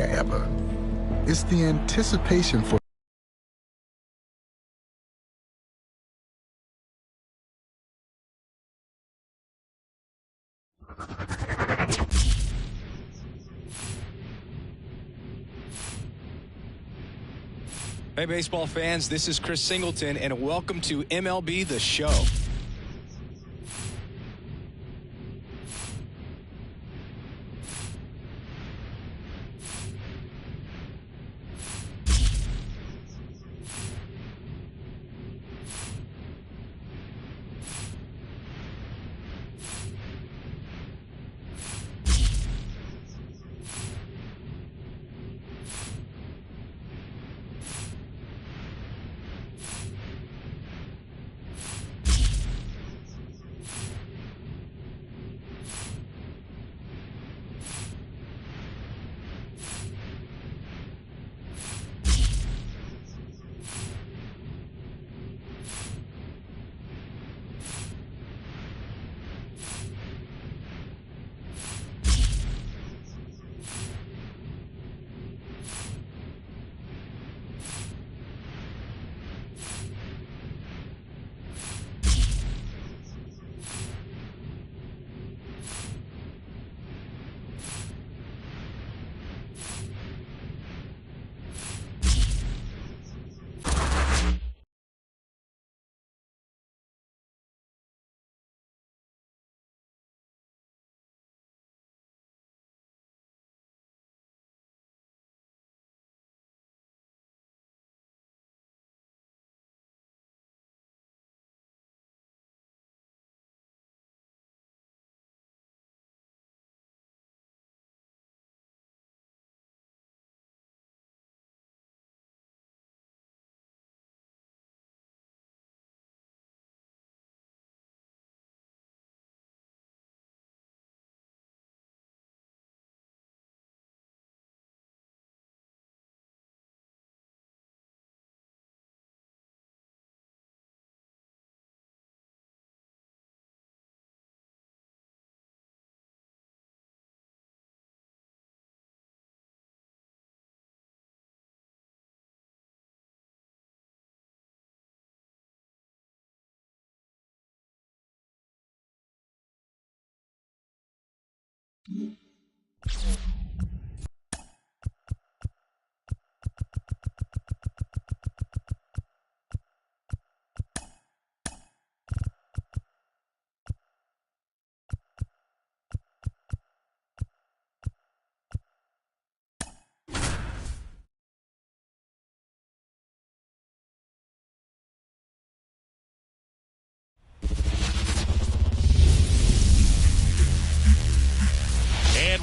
there ever. It's the anticipation for Hey, baseball fans, this is Chris Singleton, and welcome to MLB The Show.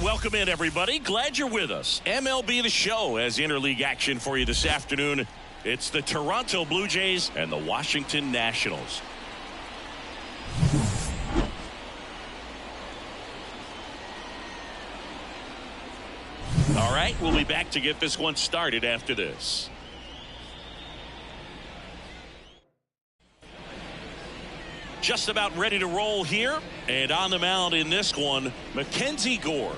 Welcome in, everybody. Glad you're with us. MLB The Show has interleague action for you this afternoon. It's the Toronto Blue Jays and the Washington Nationals. All right, we'll be back to get this one started after this. Just about ready to roll here, and on the mound in this one, Mackenzie Gore.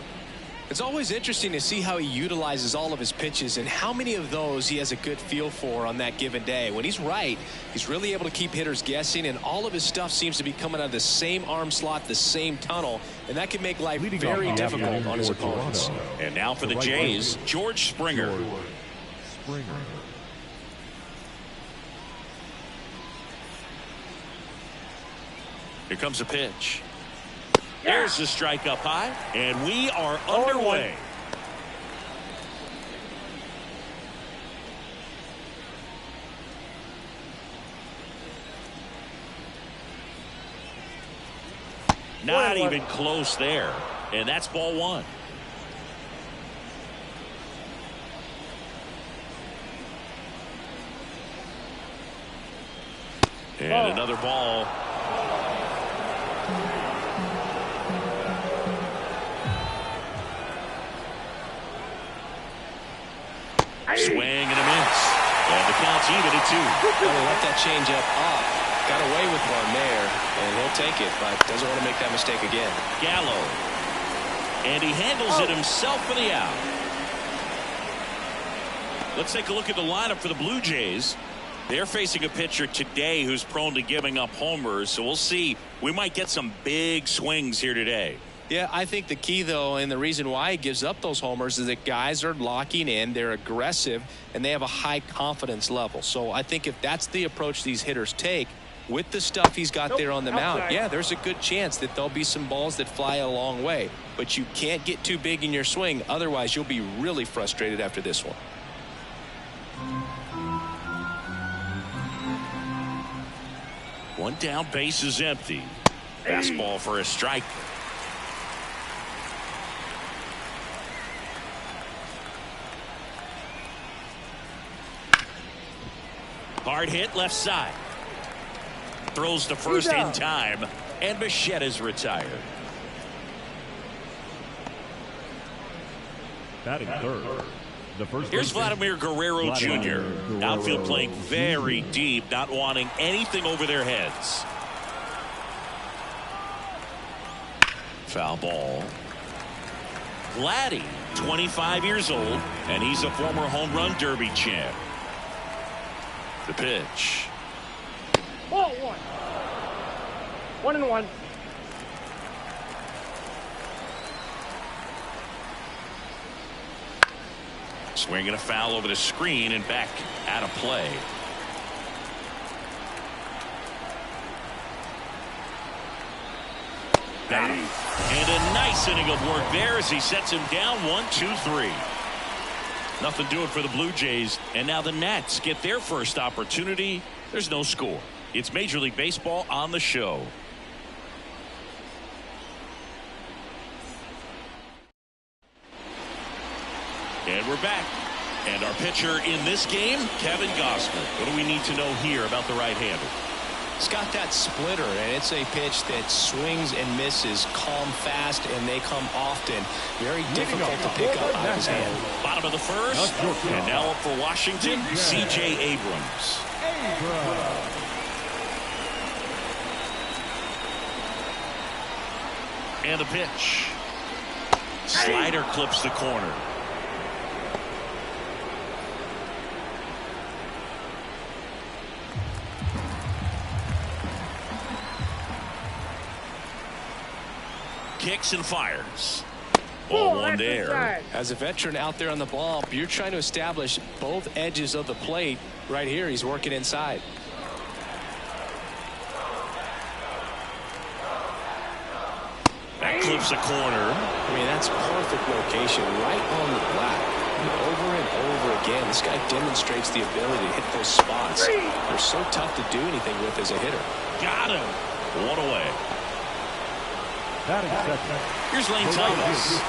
It's always interesting to see how he utilizes all of his pitches and how many of those he has a good feel for on that given day. When he's right, he's really able to keep hitters guessing, and all of his stuff seems to be coming out of the same arm slot, the same tunnel, and that can make life very difficult on his opponents. And now for the Jays, George Springer. Here comes a pitch. There's the strike up high, and we are underway. Not even close there, and that's ball one. And another ball. Swing and a miss. And the count's even at 2. Well, he left that changeup up. Got away with one there, and he'll take it, but doesn't want to make that mistake again. Gallo. And he handles it himself for the out. Let's take a look at the lineup for the Blue Jays. They're facing a pitcher today who's prone to giving up homers, so we'll see. We might get some big swings here today. Yeah, I think the key, though, and the reason why he gives up those homers is that guys are locking in, they're aggressive, and they have a high confidence level. So I think if that's the approach these hitters take, with the stuff he's got there on the mound, yeah, there's a good chance that there'll be some balls that fly a long way. But you can't get too big in your swing, otherwise you'll be really frustrated after this one. One down, base is empty. Fastball for a strike. Hard hit left side. Throws to first in time, and Bichette is retired. Batting third. Here's Vladimir Guerrero Jr. Outfield playing very deep, not wanting anything over their heads. Foul ball. Vladdy, 25 years old, and he's a former home run derby champ. The pitch. Ball one. 1-1. Swinging a foul over the screen and back out of play. Got him. And a nice inning of work there as he sets him down 1-2-3. Nothing doing for the Blue Jays. And now the Nats get their first opportunity. There's no score. It's Major League Baseball on the show. And we're back. And our pitcher in this game, Kevin Gausman. What do we need to know here about the right-hander? He's got that splitter, and it's a pitch that swings and misses, come fast, and they come often. Very difficult to pick up out of his hand. Bottom of the first, and now up for Washington, C.J. Abrams. And the pitch. Slider clips the corner. Kicks and fires. Ball one there. As a veteran out there on the bump, you're trying to establish both edges of the plate. Right here, he's working inside. That clips the corner. I mean, that's perfect location, right on the black. Over and over again, this guy demonstrates the ability to hit those spots. They're so tough to do anything with as a hitter. Got him. One away. Here's Lane Thomas.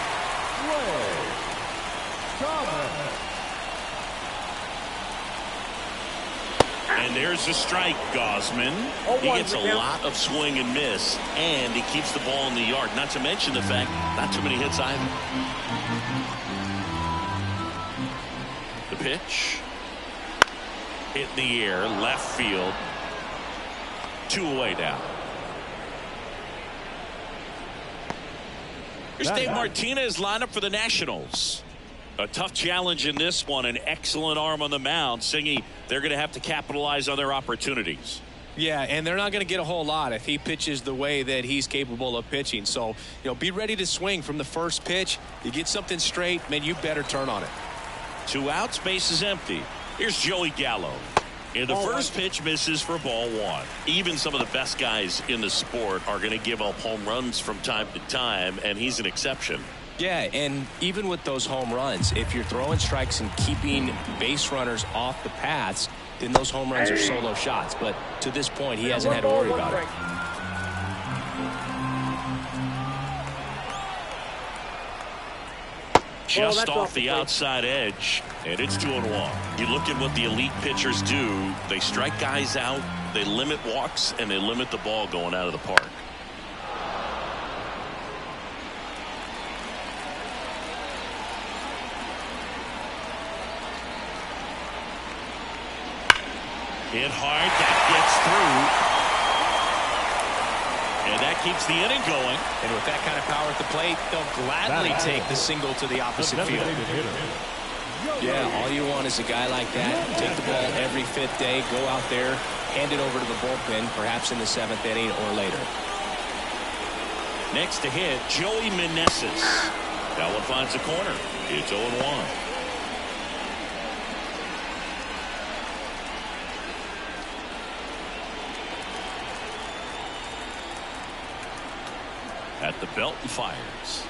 And there's the strike, Gausman. He gets a lot of swing and miss, and he keeps the ball in the yard. Not to mention the fact, not too many hits either. The pitch. Hit in the air, left field. 2 away now. Here's Dave Martinez lineup for the Nationals. A tough challenge in this one. An excellent arm on the mound. Singy, they're going to have to capitalize on their opportunities. Yeah, and they're not going to get a whole lot if he pitches the way that he's capable of pitching. So, be ready to swing from the first pitch. You get something straight, man, you better turn on it. 2 outs, base is empty. Here's Joey Gallo. And the first pitch misses for ball one. Even some of the best guys in the sport are going to give up home runs from time to time, and he's an exception. Yeah, and even with those home runs, if you're throwing strikes and keeping base runners off the paths, then those home runs are solo shots. But to this point, he hasn't had to worry about it. Just off the outside edge, and it's 2-1. You look at what the elite pitchers do. They strike guys out, they limit walks, and they limit the ball going out of the park. Hit hard, that gets through. And that keeps the inning going. And with that kind of power at the plate, they'll gladly take the single to the opposite field. Yeah, all you want is a guy like that. Take the ball every 5th day, go out there, hand it over to the bullpen, perhaps in the 7th inning or later. Next to hit, Joey Meneses. That one finds the corner. It's 0-1. At the belt and fires.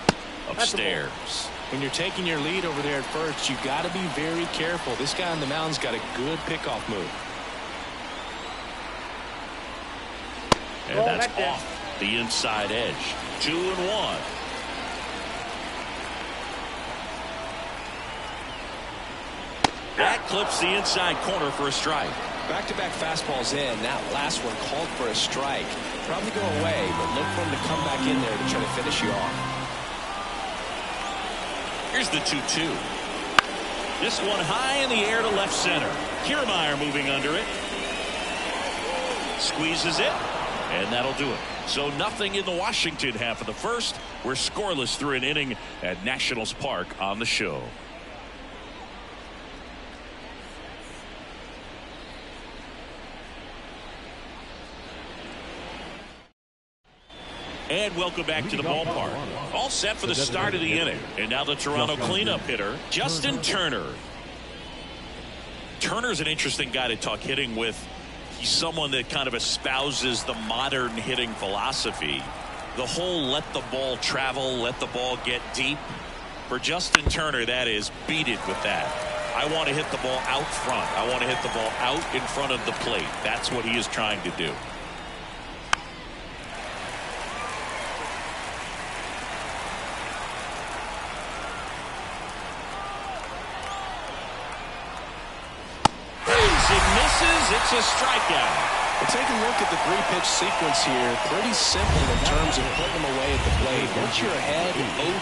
Upstairs. When you're taking your lead over there at first, you got to be very careful. This guy on the mound's got a good pickoff move. And that's off the inside edge. 2-1. That clips the inside corner for a strike. Back-to-back fastballs in. That last one called for a strike. Probably go away, but look for him to come back in there to try to finish you off. Here's the 2-2. This one high in the air to left center. Kiermaier moving under it. Squeezes it, and that'll do it. So nothing in the Washington half of the first. We're scoreless through an inning at Nationals Park on the show. And welcome back to the ballpark. All set for the start of the inning. And now the Toronto cleanup hitter, Justin Turner. Turner's an interesting guy to talk hitting with. He's someone that kind of espouses the modern hitting philosophy. The whole let the ball travel, let the ball get deep. For Justin Turner, that is beat it with that. I want to hit the ball out front. I want to hit the ball out in front of the plate. That's what he is trying to do. It's a strikeout. Well, take a look at the 3-pitch sequence here. Pretty simple in terms of putting them away at the plate. Once you're ahead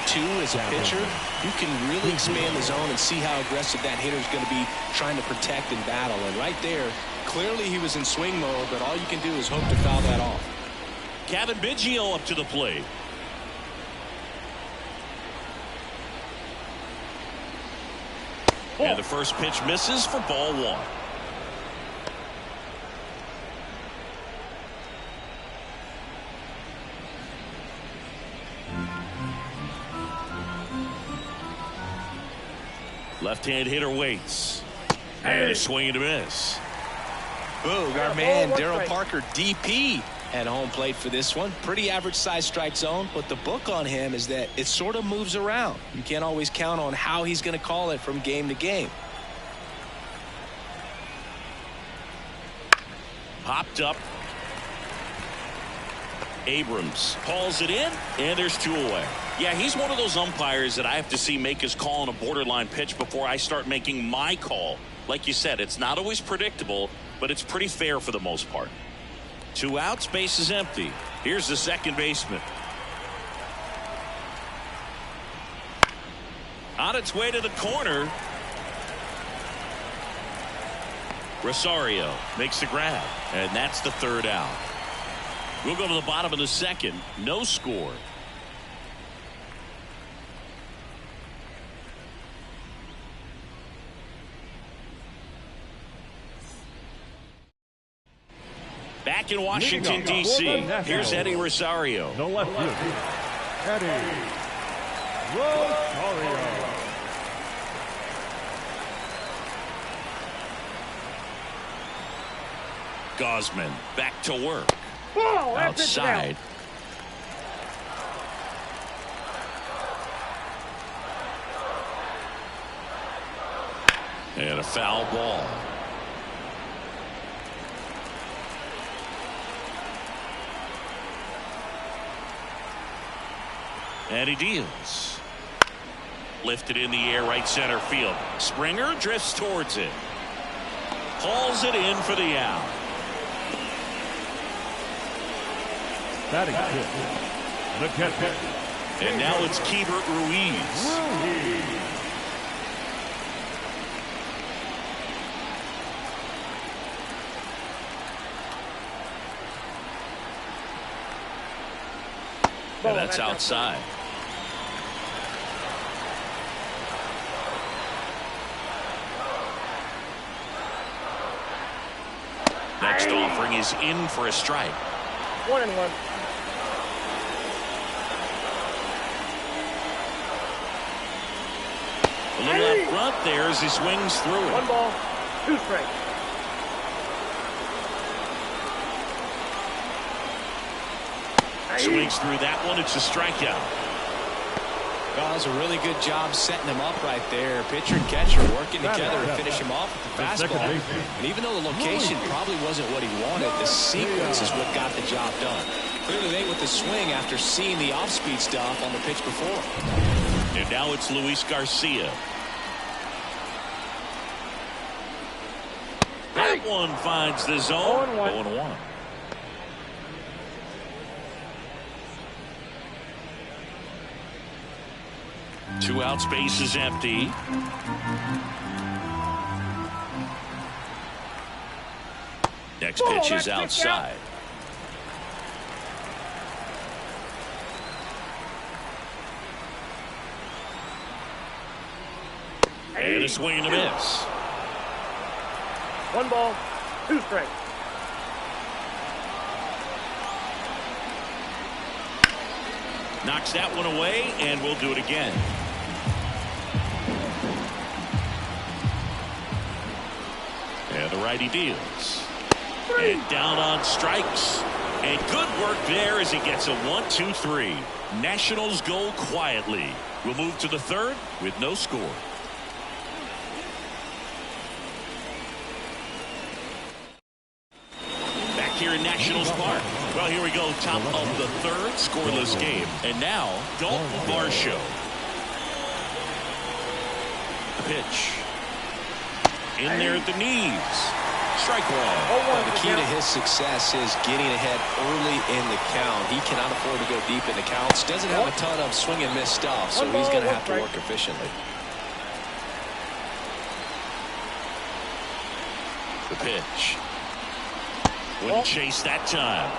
0-2 as a pitcher, you can really expand the zone and see how aggressive that hitter is going to be trying to protect and battle. And right there, clearly he was in swing mode, but all you can do is hope to foul that off. Kevin Biggio up to the plate. And the first pitch misses for ball 1. Left-hand hitter waits. And a swing and a miss. Boog, our man Darryl Parker, DP, at home plate for this one. Pretty average size strike zone, but the book on him is that it sort of moves around. You can't always count on how he's going to call it from game to game. Popped up. Abrams calls it in, and there's 2 away. Yeah, he's one of those umpires that I have to see make his call on a borderline pitch before I start making my call. Like you said, it's not always predictable, but it's pretty fair for the most part. 2 outs, base is empty. Here's the second baseman. On its way to the corner. Rosario makes the grab, and that's the 3rd out. We'll go to the bottom of the 2nd. No score. Back in Washington, D.C., here's Eddie Rosario. No left field. Eddie Rosario. Gosman back to work. Outside. And a foul ball. And he deals. Lifted in the air, right center field. Springer drifts towards it. Hauls it in for the out. Batting fifth, the catcher. And now it's Keibert Ruiz. And that's outside. Next offering is in for a strike. 1-1. A little up front there as he swings through it. 1 ball, 2 strikes. Swings through that one. It's a strikeout. Well, that was a really good job setting him up right there. Pitcher and catcher working together to finish him off with the fastball. And even though the location probably wasn't what he wanted, the sequence is what got the job done. Clearly late with the swing after seeing the off-speed stuff on the pitch before. And now it's Luis Garcia. That one finds the zone. 0-1. 2 outs, base is empty. Next pitch is outside. And a swing and a miss. 1 ball, 2 strikes. Knocks that one away, and we'll do it again. And the righty deals. And down on strikes. And good work there as he gets a 1-2-3. Nationals go quietly. We'll move to the third with no score. Back here in Nationals Park. Well, here we go. Top of the third, scoreless game. And now, Dalton Varsho. The pitch. In there at the knees. Strike one. Well, the key to his success is getting ahead early in the count. He cannot afford to go deep in the counts. Doesn't have a ton of swing and miss stuff, so he's going to have to work efficiently. The pitch. Wouldn't chase that time.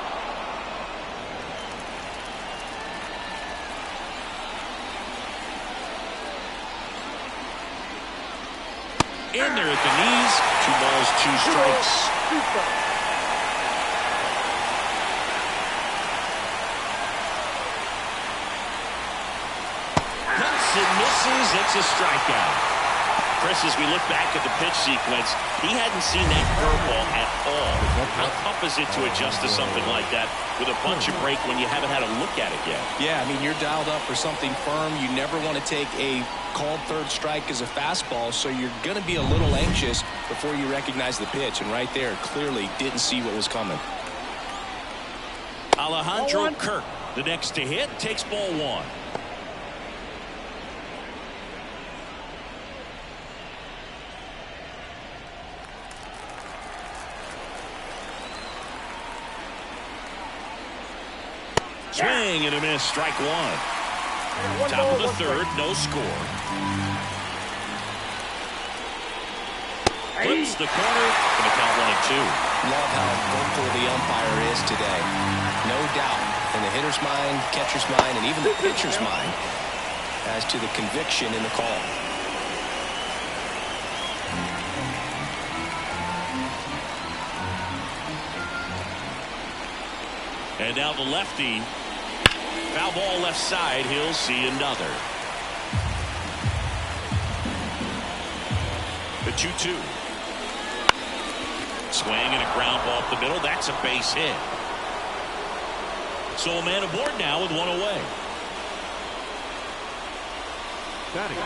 In there at the knees. 2 balls, 2 strikes. Cuts and misses. It's a strikeout. Chris, as we look back at the pitch sequence, he hadn't seen that curveball at all. How tough is it to adjust to something like that with a bunch of break when you haven't had a look at it yet? Yeah, I mean, you're dialed up for something firm. You never want to take a called third strike as a fastball, so you're going to be a little anxious before you recognize the pitch. And right there, clearly didn't see what was coming. Alejandro Kirk, the next to hit, takes ball 1. Swing and a miss, strike 1. Top of the third, no score. Flips the corner, going to count 1-2. Love how vocal the umpire is today. No doubt in the hitter's mind, catcher's mind, and even the pitcher's mind as to the conviction in the call. And now the lefty. Foul ball left side. He'll see another. The 2-2. Swing and a ground ball up the middle. That's a base hit. So a man aboard now with 1 away.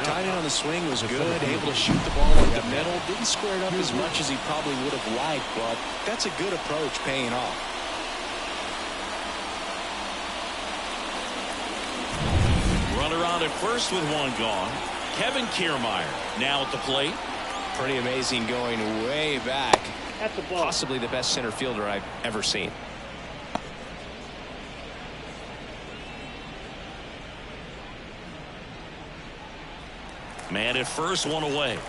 Timing on the swing was good. Able to shoot the ball up the middle. Didn't square it up as much as he probably would have liked, but that's a good approach paying off. Runner on at first with 1 gone. Kevin Kiermaier now at the plate. Pretty amazing going way back. That's a ball. Possibly the best center fielder I've ever seen. Man at first, 1 away.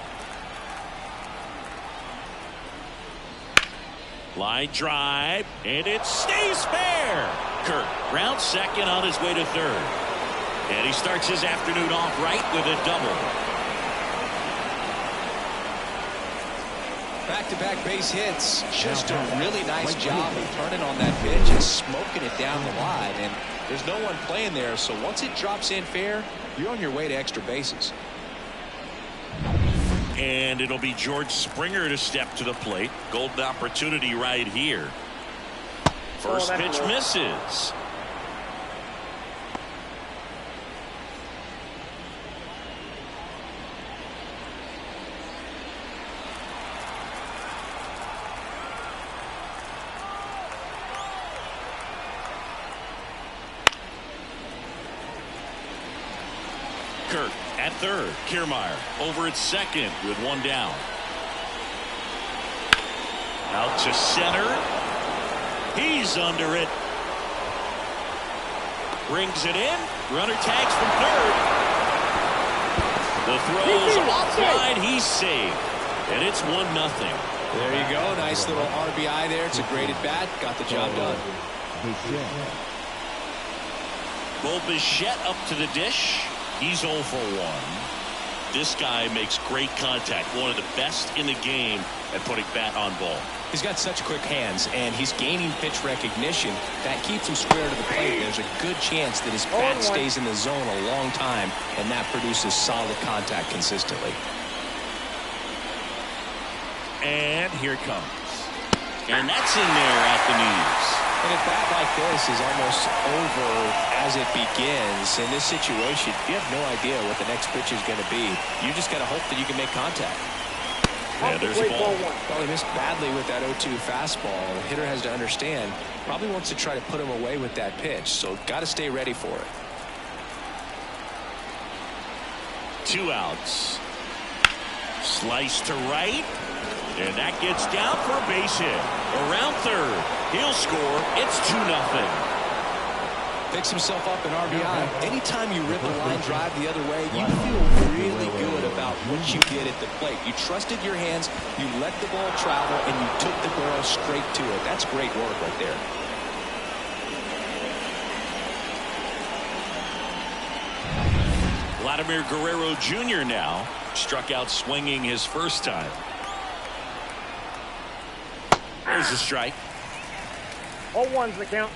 Line drive, and it stays fair. Kirk rounds second on his way to third. And he starts his afternoon off right with a double. Back-to-back base hits. Just a really nice job of turning on that pitch and smoking it down the line. And there's no one playing there, so once it drops in fair, you're on your way to extra bases. And it'll be George Springer to step to the plate. Golden opportunity right here. First pitch misses. Kirk at third. Kiermaier over at second with one down. Out to center. He's under it. Brings it in. Runner tags from third. The throw's offside. He's saved. And it's 1-0. There you go. Nice little RBI there. It's a great at bat. Got the job done. Bo Bichette up to the dish. He's 0 for 1. This guy makes great contact. One of the best in the game at putting bat on ball. He's got such quick hands, and he's gaining pitch recognition. That keeps him square to the plate. There's a good chance that his bat stays in the zone a long time, and that produces solid contact consistently. And here it comes. And that's in there at the knees. And a bat like this is almost over as it begins. In this situation, you have no idea what the next pitch is going to be. You just got to hope that you can make contact. Yeah, there's a ball. Well, he missed badly with that 0-2 fastball. The hitter has to understand, probably wants to try to put him away with that pitch, so got to stay ready for it. 2 outs. Slice to right. And that gets down for a base hit. Around third. He'll score. It's 2-0. Picks himself up an RBI. Anytime you rip a line drive the other way, you feel really good about what you did at the plate. You trusted your hands, you let the ball travel, and you took the barrel straight to it. That's great work right there. Vladimir Guerrero Jr. now struck out swinging his first time. There's a strike. 0-1's the count.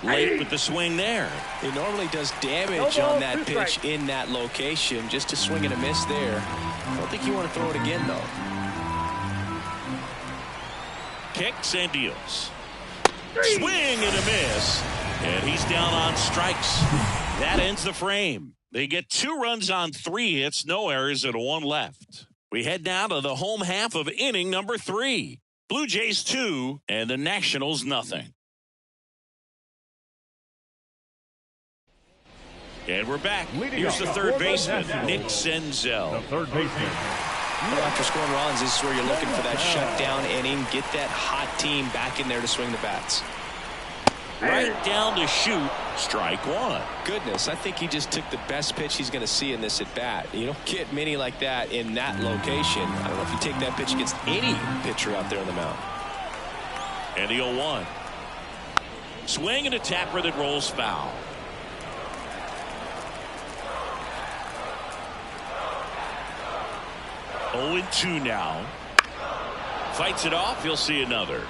Late with the swing there. He normally does damage on that pitch in that location. Just a swing and a miss there. I don't think you want to throw it again, though. Kicks and deals. Swing and a miss. And he's down on strikes. That ends the frame. They get 2 runs on 3 hits, no errors, and 1 left. We head now to the home half of inning number 3. Blue Jays 2 and the Nationals nothing. And we're back. Here's the third baseman, Nick Senzel. The third baseman. Well, after scoring runs, this is where you're looking for that shutdown inning. Get that hot team back in there to swing the bats. Right down to shoot. Strike 1. Goodness, I think he just took the best pitch he's going to see in this at bat. You don't get many like that in that location. I don't know if you take that pitch against any pitcher out there on the mound. And the 0-1. Swing and a tapper that rolls foul. 0-2 now. Fights it off. He'll see another.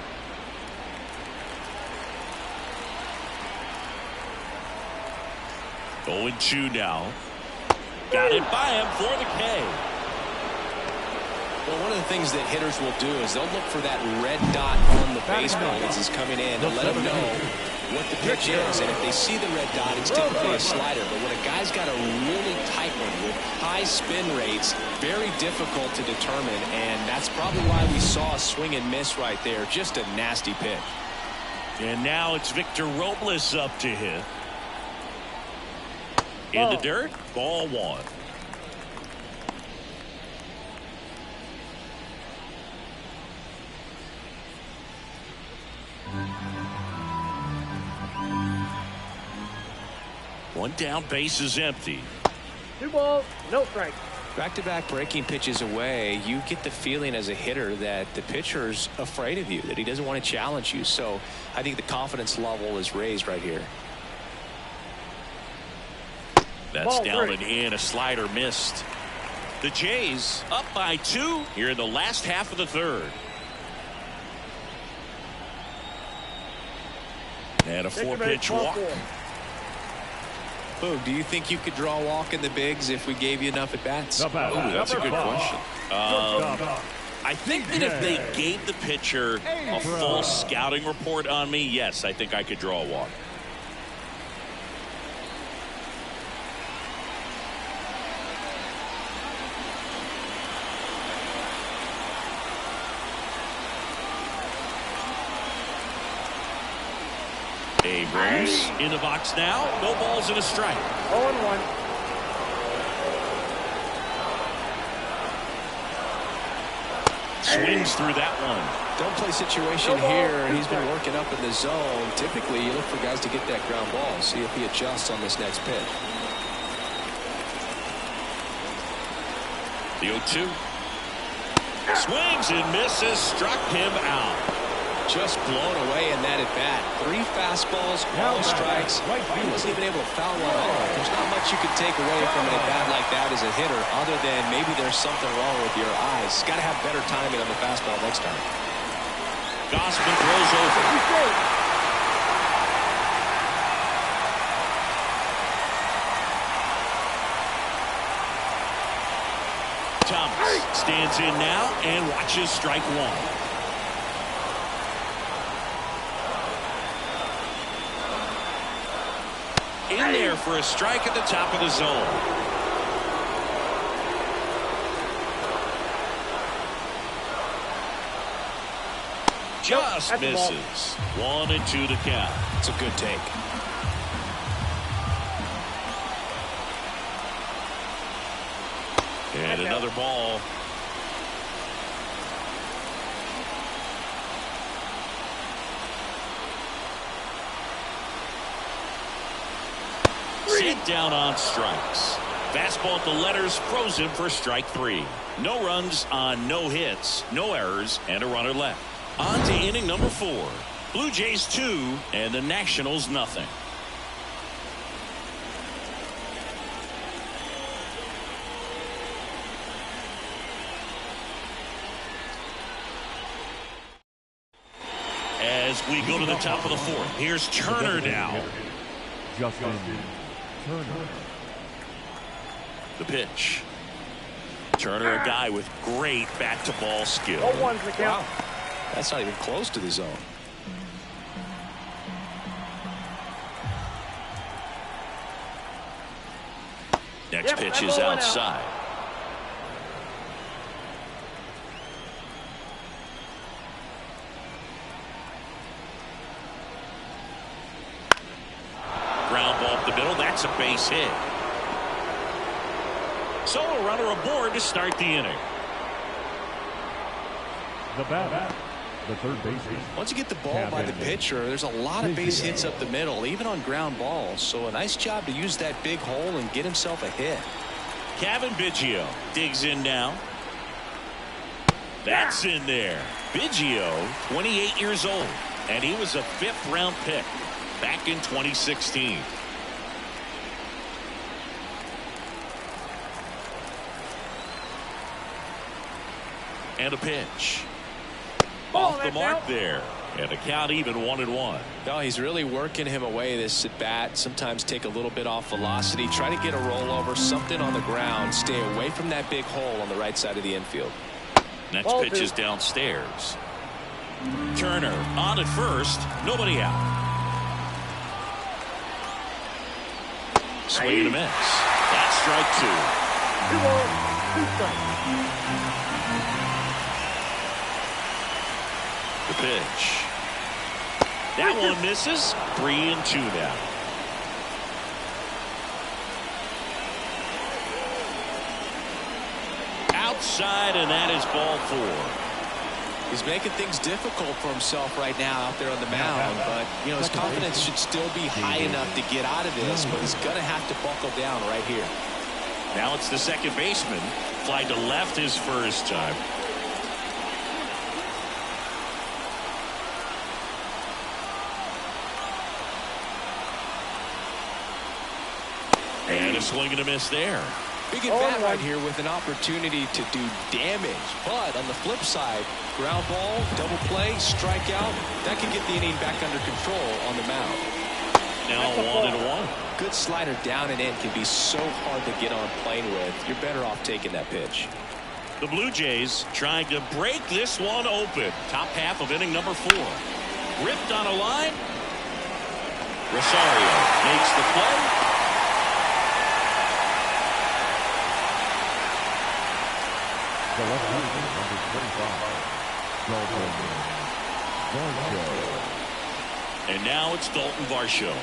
Oh, 2 now. Got it by him for the K. Well, one of the things that hitters will do is they'll look for that red dot on the baseball as he's coming in to let them know what the pitch is. And if they see the red dot, it's typically a slider. But when a guy's got a really tight one with high spin rates, very difficult to determine. And that's probably why we saw a swing and miss right there. Just a nasty pitch. And now it's Victor Robles up to hit. In the dirt, ball 1. One down, base is empty. 2 balls, no strike. Back-to-back breaking pitches away, you get the feeling as a hitter that the pitcher's afraid of you, that he doesn't want to challenge you. So I think the confidence level is raised right here. That's down and in. A slider missed. The Jays up by 2 here in the last half of the third. And a 4-pitch walk. Boog, do you think you could draw a walk in the bigs if we gave you enough at bats? Ooh, that's a good question. I think that if they gave the pitcher a full scouting report on me, yes, I think I could draw a walk. Abrams in the box now. No balls and a strike. 0-1. Swings through that one. Don't play situation here. He's been working up in the zone. Typically, you look for guys to get that ground ball. See if he adjusts on this next pitch. The 0-2. Swings and misses. Struck him out. Just blown away in that at-bat. 3 fastballs, all strikes. He wasn't even able to foul one off. There's not much you can take away from an at-bat like that as a hitter, other than maybe there's something wrong with your eyes. Got to have better timing on the fastball next time. Gossman throws over. Thomas stands in now and watches strike 1. In there for a strike at the top of the zone. Just misses. 1-2 to count. It's a good take. And another ball. Sit down on strikes. Fastball at the letters, frozen for strike 3. No runs on no hits, no errors, and a runner left. On to inning number 4. Blue Jays 2 and the Nationals nothing. As we go to the top of the 4th, here's Turner now. Justin Turner. The pitch. Turner, a guy with great back-to-ball skill. 0-1's the count. Wow. That's not even close to the zone. Next pitch is outside. Ground ball up the middle. That's a base hit. So a runner aboard to start the inning. The batter, the third baseman. Once you get the ball by the pitcher, there's a lot of base hits up the middle, even on ground balls. So a nice job to use that big hole and get himself a hit. Kevin Biggio digs in now. That's in there. Biggio, 28 years old, and he was a 5th-round pick back in 2016. And a pitch. Off the mark there. And the count even 1-1. No, he's really working him away this at bat. Sometimes take a little bit off velocity. Try to get a rollover, something on the ground. Stay away from that big hole on the right side of the infield. Next pitch is downstairs. Turner on at first. Nobody out. Swing and a miss. That's strike 2. The pitch. That one misses. 3-2 now. Outside, and that is ball 4. He's making things difficult for himself right now out there on the mound, but you know his confidence should still be high enough to get out of this, but he's going to have to buckle down right here. Now it's the second baseman. Fly to left his first time. And a swing and a miss there. Big at bat right here with an opportunity to do damage. But on the flip side, ground ball, double play, strikeout, that can get the inning back under control on the mound. Now 1-1. Good slider down and in can be so hard to get on plane with. You're better off taking that pitch. The Blue Jays trying to break this one open. Top half of inning number 4. Ripped on a line. Rosario makes the play. The left-hander, number 25, Dalton Varsho. And now it's Dalton Varsho.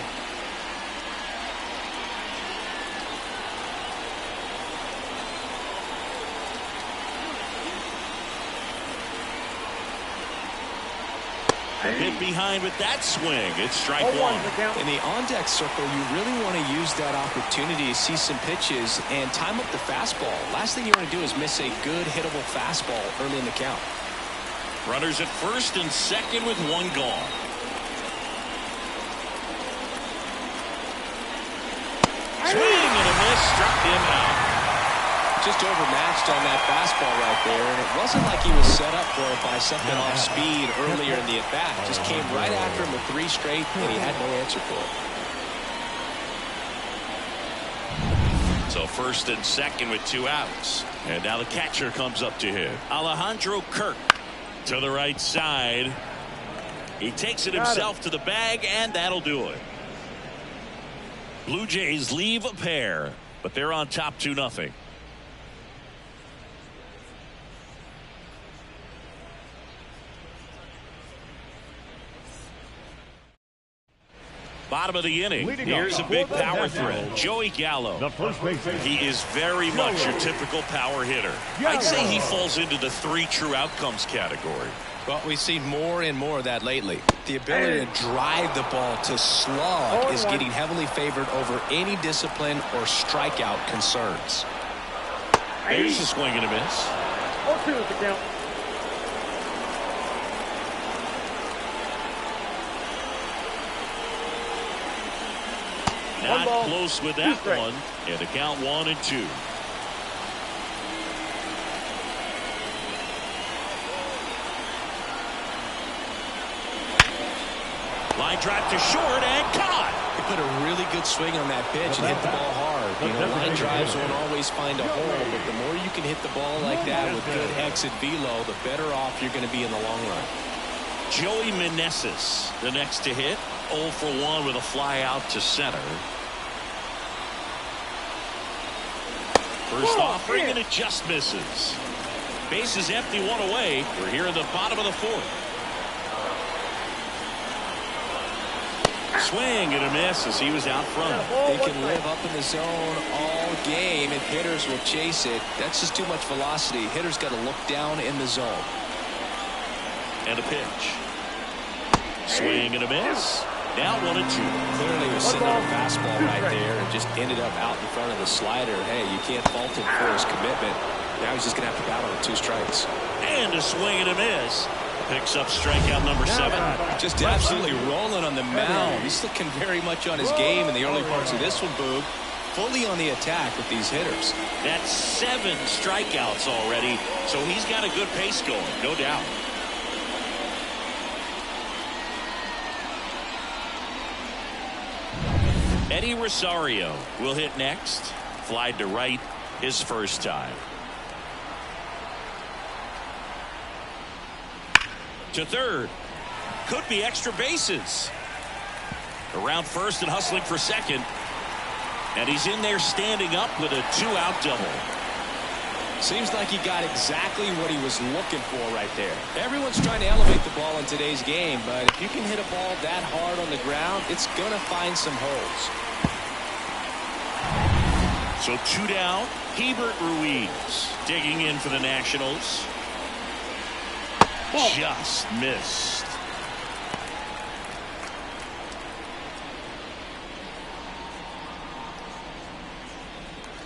Hit behind with that swing. It's strike one. In the on-deck circle, you really want to use that opportunity to see some pitches and time up the fastball. Last thing you want to do is miss a good hittable fastball early in the count. Runners at first and second with one gone. Swing and a miss, struck him out. Just overmatched on that fastball right there, and it wasn't like he was set up for it by something off speed earlier in the at-bat. Just came right after him with 3 straight, and he had no answer for it. So first and second with 2 outs. And now the catcher comes up to hit. Alejandro Kirk to the right side. He takes it himself to the bag, and that'll do it. Blue Jays leave a pair, but they're on top 2-0. Bottom of the inning. Here's a big power threat. Joey Gallo. The first baseman. He is very much your typical power hitter. I'd say he falls into the 3 true outcomes category. Well, we've seen more and more of that lately. The ability to drive the ball to slug is getting heavily favored over any discipline or strikeout concerns. There's a swing and a miss. 0-2 is the count. Not close with that one. And the count 1-2. Line drive to short and caught. He put a really good swing on that pitch and hit the ball hard. You know, line drives won't always find a hole, but the more you can hit the ball like that with good exit velo, the better off you're going to be in the long run. Joey Meneses, the next to hit. 0 for 1 with a fly out to center. First offering, and it just misses. Base is empty, 1 away. We're here in the bottom of the 4th. Swing and a miss as he was out front. They can live up in the zone all game, and hitters will chase it. That's just too much velocity. Hitters got to look down in the zone. And a pitch. Swing and a miss. Now 1-2. Clearly was sitting on a fastball right there and just ended up out in front of the slider. Hey, you can't fault him for his commitment. Now he's just going to have to battle with 2 strikes. And a swing and a miss. Picks up strikeout number 7. Just absolutely rolling on the mound. He's looking very much on his game in the early parts of this one, Boog. Fully on the attack with these hitters. That's 7 strikeouts already, so he's got a good pace going, no doubt. Eddie Rosario will hit next. Flied to right his first time. To third. Could be extra bases. Around first and hustling for second. And he's in there standing up with a 2-out double. Seems like he got exactly what he was looking for right there. Everyone's trying to elevate the ball in today's game, but if you can hit a ball that hard on the ground, it's going to find some holes. So 2 down. Hebert Ruiz digging in for the Nationals. Just missed.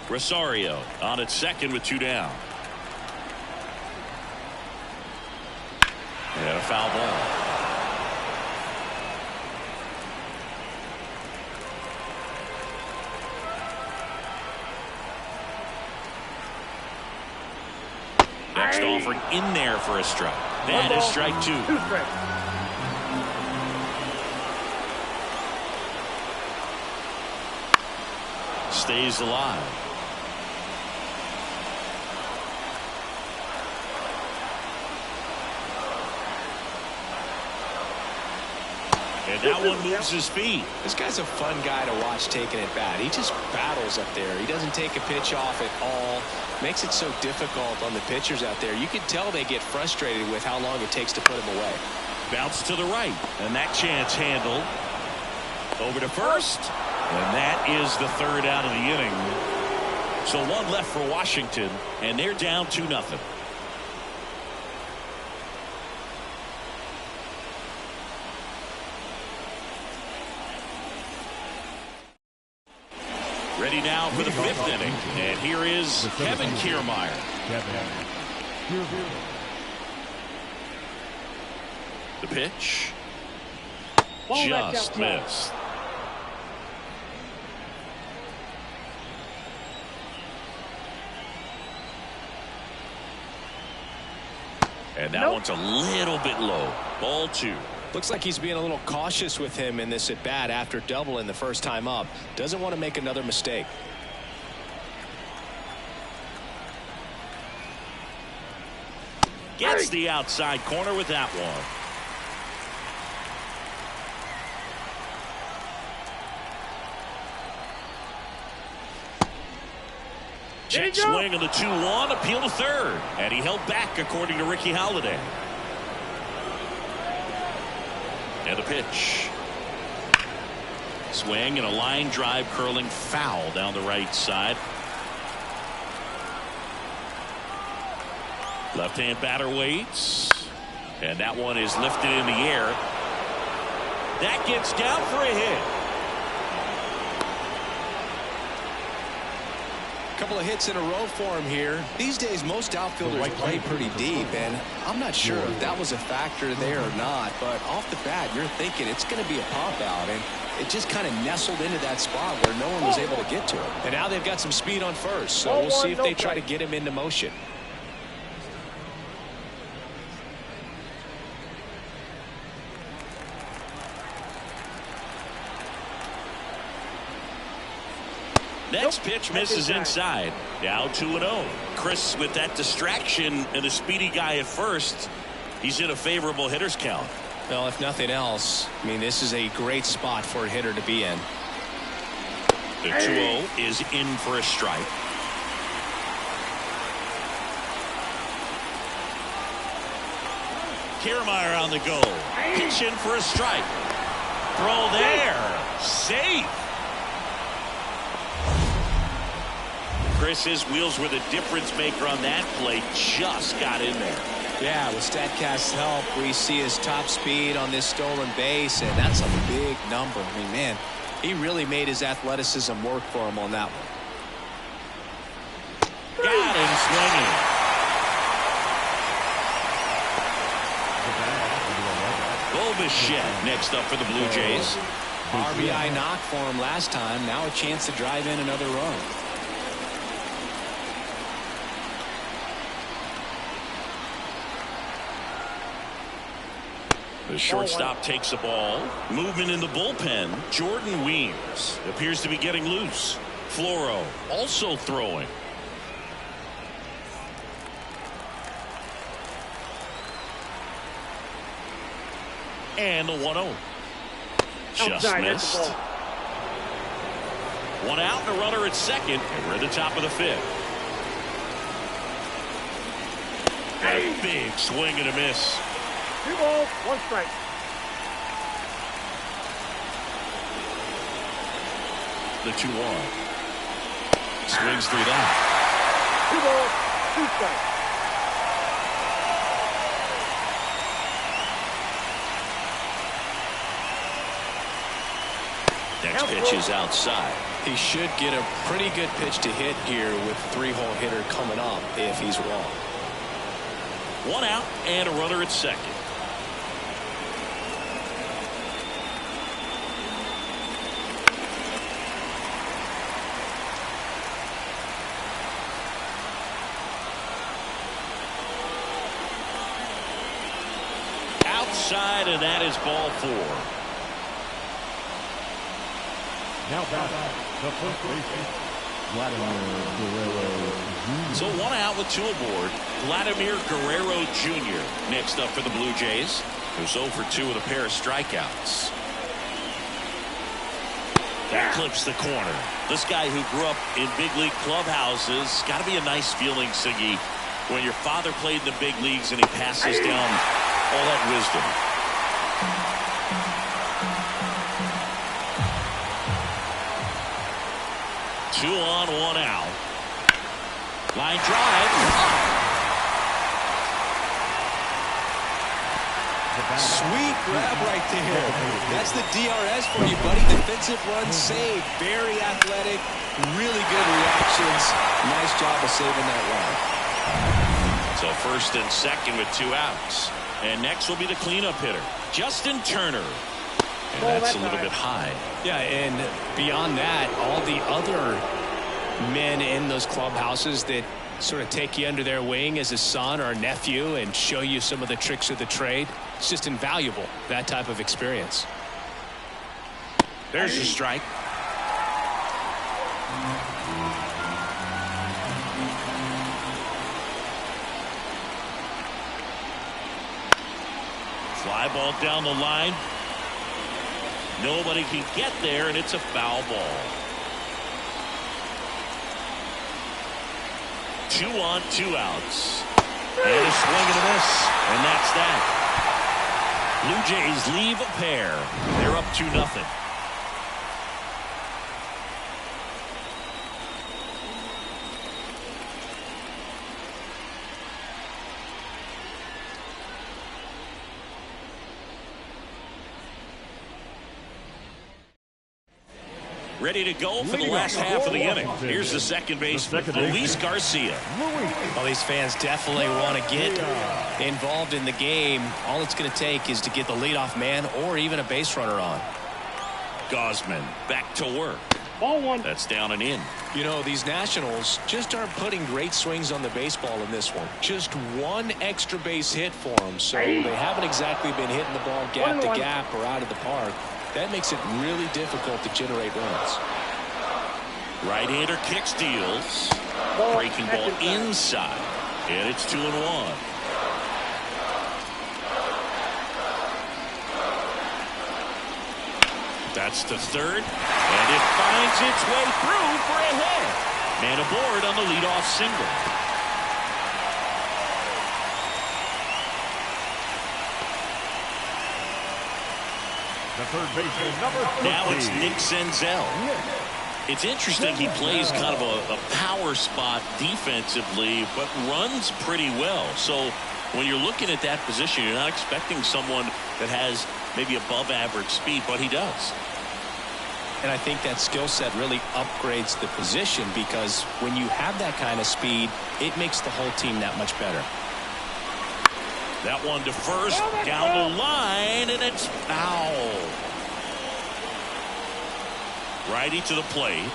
Rosario on at second with 2 down. And a foul ball. Next offering in there for a strike. That is strike 2. 2 strikes. Stays alive. And that one moves his feet. This guy's a fun guy to watch taking at bat. He just battles up there. He doesn't take a pitch off at all. Makes it so difficult on the pitchers out there. You can tell they get frustrated with how long it takes to put him away. Bounce to the right. And that chance handled. Over to first. And that is the 3rd out of the inning. So 1 left for Washington. And they're down 2-0. Ready now for the 5th inning. And here is Kevin Kiermaier. The pitch. Just missed. And that one's a little bit low. Ball 2. Looks like he's being a little cautious with him in this at bat after doubling the first time up. Doesn't want to make another mistake. Gets the outside corner with that one. Check swing on the 2-1. Appeal to third. And he held back according to Ricky Halladay. And the pitch. Swing and a line drive curling foul down the right side. Left-hand batter waits. And that one is lifted in the air. That gets down for a hit. Couple of hits in a row for him here. These days most outfielders play pretty deep, and I'm not sure if that was a factor there or not, but off the bat you're thinking it's going to be a pop out, and it just kind of nestled into that spot where no one was able to get to it. And now they've got some speed on first, so we'll see if they try to get him into motion. Next pitch misses inside. Now 2-0. Chris, with that distraction and a speedy guy at first, he's in a favorable hitter's count. Well, if nothing else, I mean, this is a great spot for a hitter to be in. The 2-0 is in for a strike. Kiermaier on the go. Pitch in for a strike. Throw there. Safe. Chris's wheels were the difference maker on that play. Just got in there. Yeah, with StatCast's help, we see his top speed on this stolen base, and that's a big number. I mean, man, he really made his athleticism work for him on that one. Got him swinging. Bichette next up for the Blue Jays. RBI knock for him last time. Now a chance to drive in another run. The shortstop takes the ball. Movement in the bullpen. Jordan Weems appears to be getting loose. Floro also throwing. And the 1-0. Just missed. One out and a runner at second. And we're at the top of the 5th. A big swing and a miss. 2 balls, 1 strike. The 2-1. Swings through that. 2 balls, 2 strikes. Next pitch is outside. He should get a pretty good pitch to hit here with three-hole hitter coming up if he's wrong. 1 out and a runner at second. Outside, and that is ball 4. Now back, the first baseman, Vladimir Guerrero Jr. So 1 out with 2 aboard. Vladimir Guerrero Jr. next up for the Blue Jays, who's 0 for 2 with a pair of strikeouts. That clips the corner. This guy who grew up in big league clubhouses, got to be a nice feeling, Siggy, when your father played in the big leagues and he passes down all that wisdom. Two on, 1 out. Line drive. Sweet grab right there. That's the DRS for you, buddy. Defensive run save. Very athletic. Really good reactions. Nice job of saving that run. So first and second with 2 outs. And next will be the cleanup hitter, Justin Turner. And that's a little bit high. Yeah, and beyond that, all the other men in those clubhouses that sort of take you under their wing as a son or a nephew and show you some of the tricks of the trade. It's just invaluable, that type of experience. There's your strike. Fly ball down the line. Nobody can get there, and it's a foul ball. 2 on, 2 outs. And a swing and a miss. And that's that. Blue Jays leave a pair. They're up 2-0. Ready to go for the last half of the inning. Here's the second baseman, Luis Garcia. Well, these fans definitely want to get involved in the game. All it's going to take is to get the leadoff man or even a base runner on. Gosman back to work. Ball 1. That's down and in. You know, these Nationals just aren't putting great swings on the baseball in this one. Just one extra base hit for them, so they haven't exactly been hitting the ball gap to gap or out of the park. That makes it really difficult to generate runs. Right-hander kicks, deals. Breaking ball inside. And it's 2-1. That's to third. And it finds its way through for a hit. Man aboard on the leadoff single. The third baseman, number 50. Now it's Nick Senzel. It's interesting, he plays kind of a power spot defensively, but runs pretty well. So when you're looking at that position, you're not expecting someone that has maybe above average speed, but he does. And I think that skill set really upgrades the position, because when you have that kind of speed, it makes the whole team that much better. That one to first, down the line, and it's foul. Righty to the plate.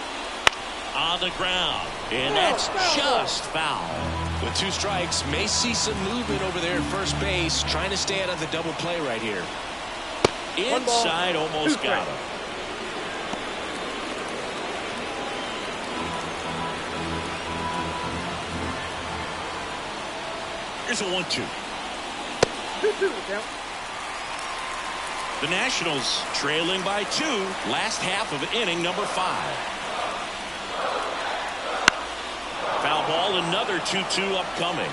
On the ground. And that's just foul. With 2 strikes, may see some movement over there at first base, trying to stay out of the double play right here. Inside, almost got him. Here's a 1-2. 2-2 count. The Nationals trailing by 2. Last half of inning number 5. Foul ball, another 2-2 upcoming.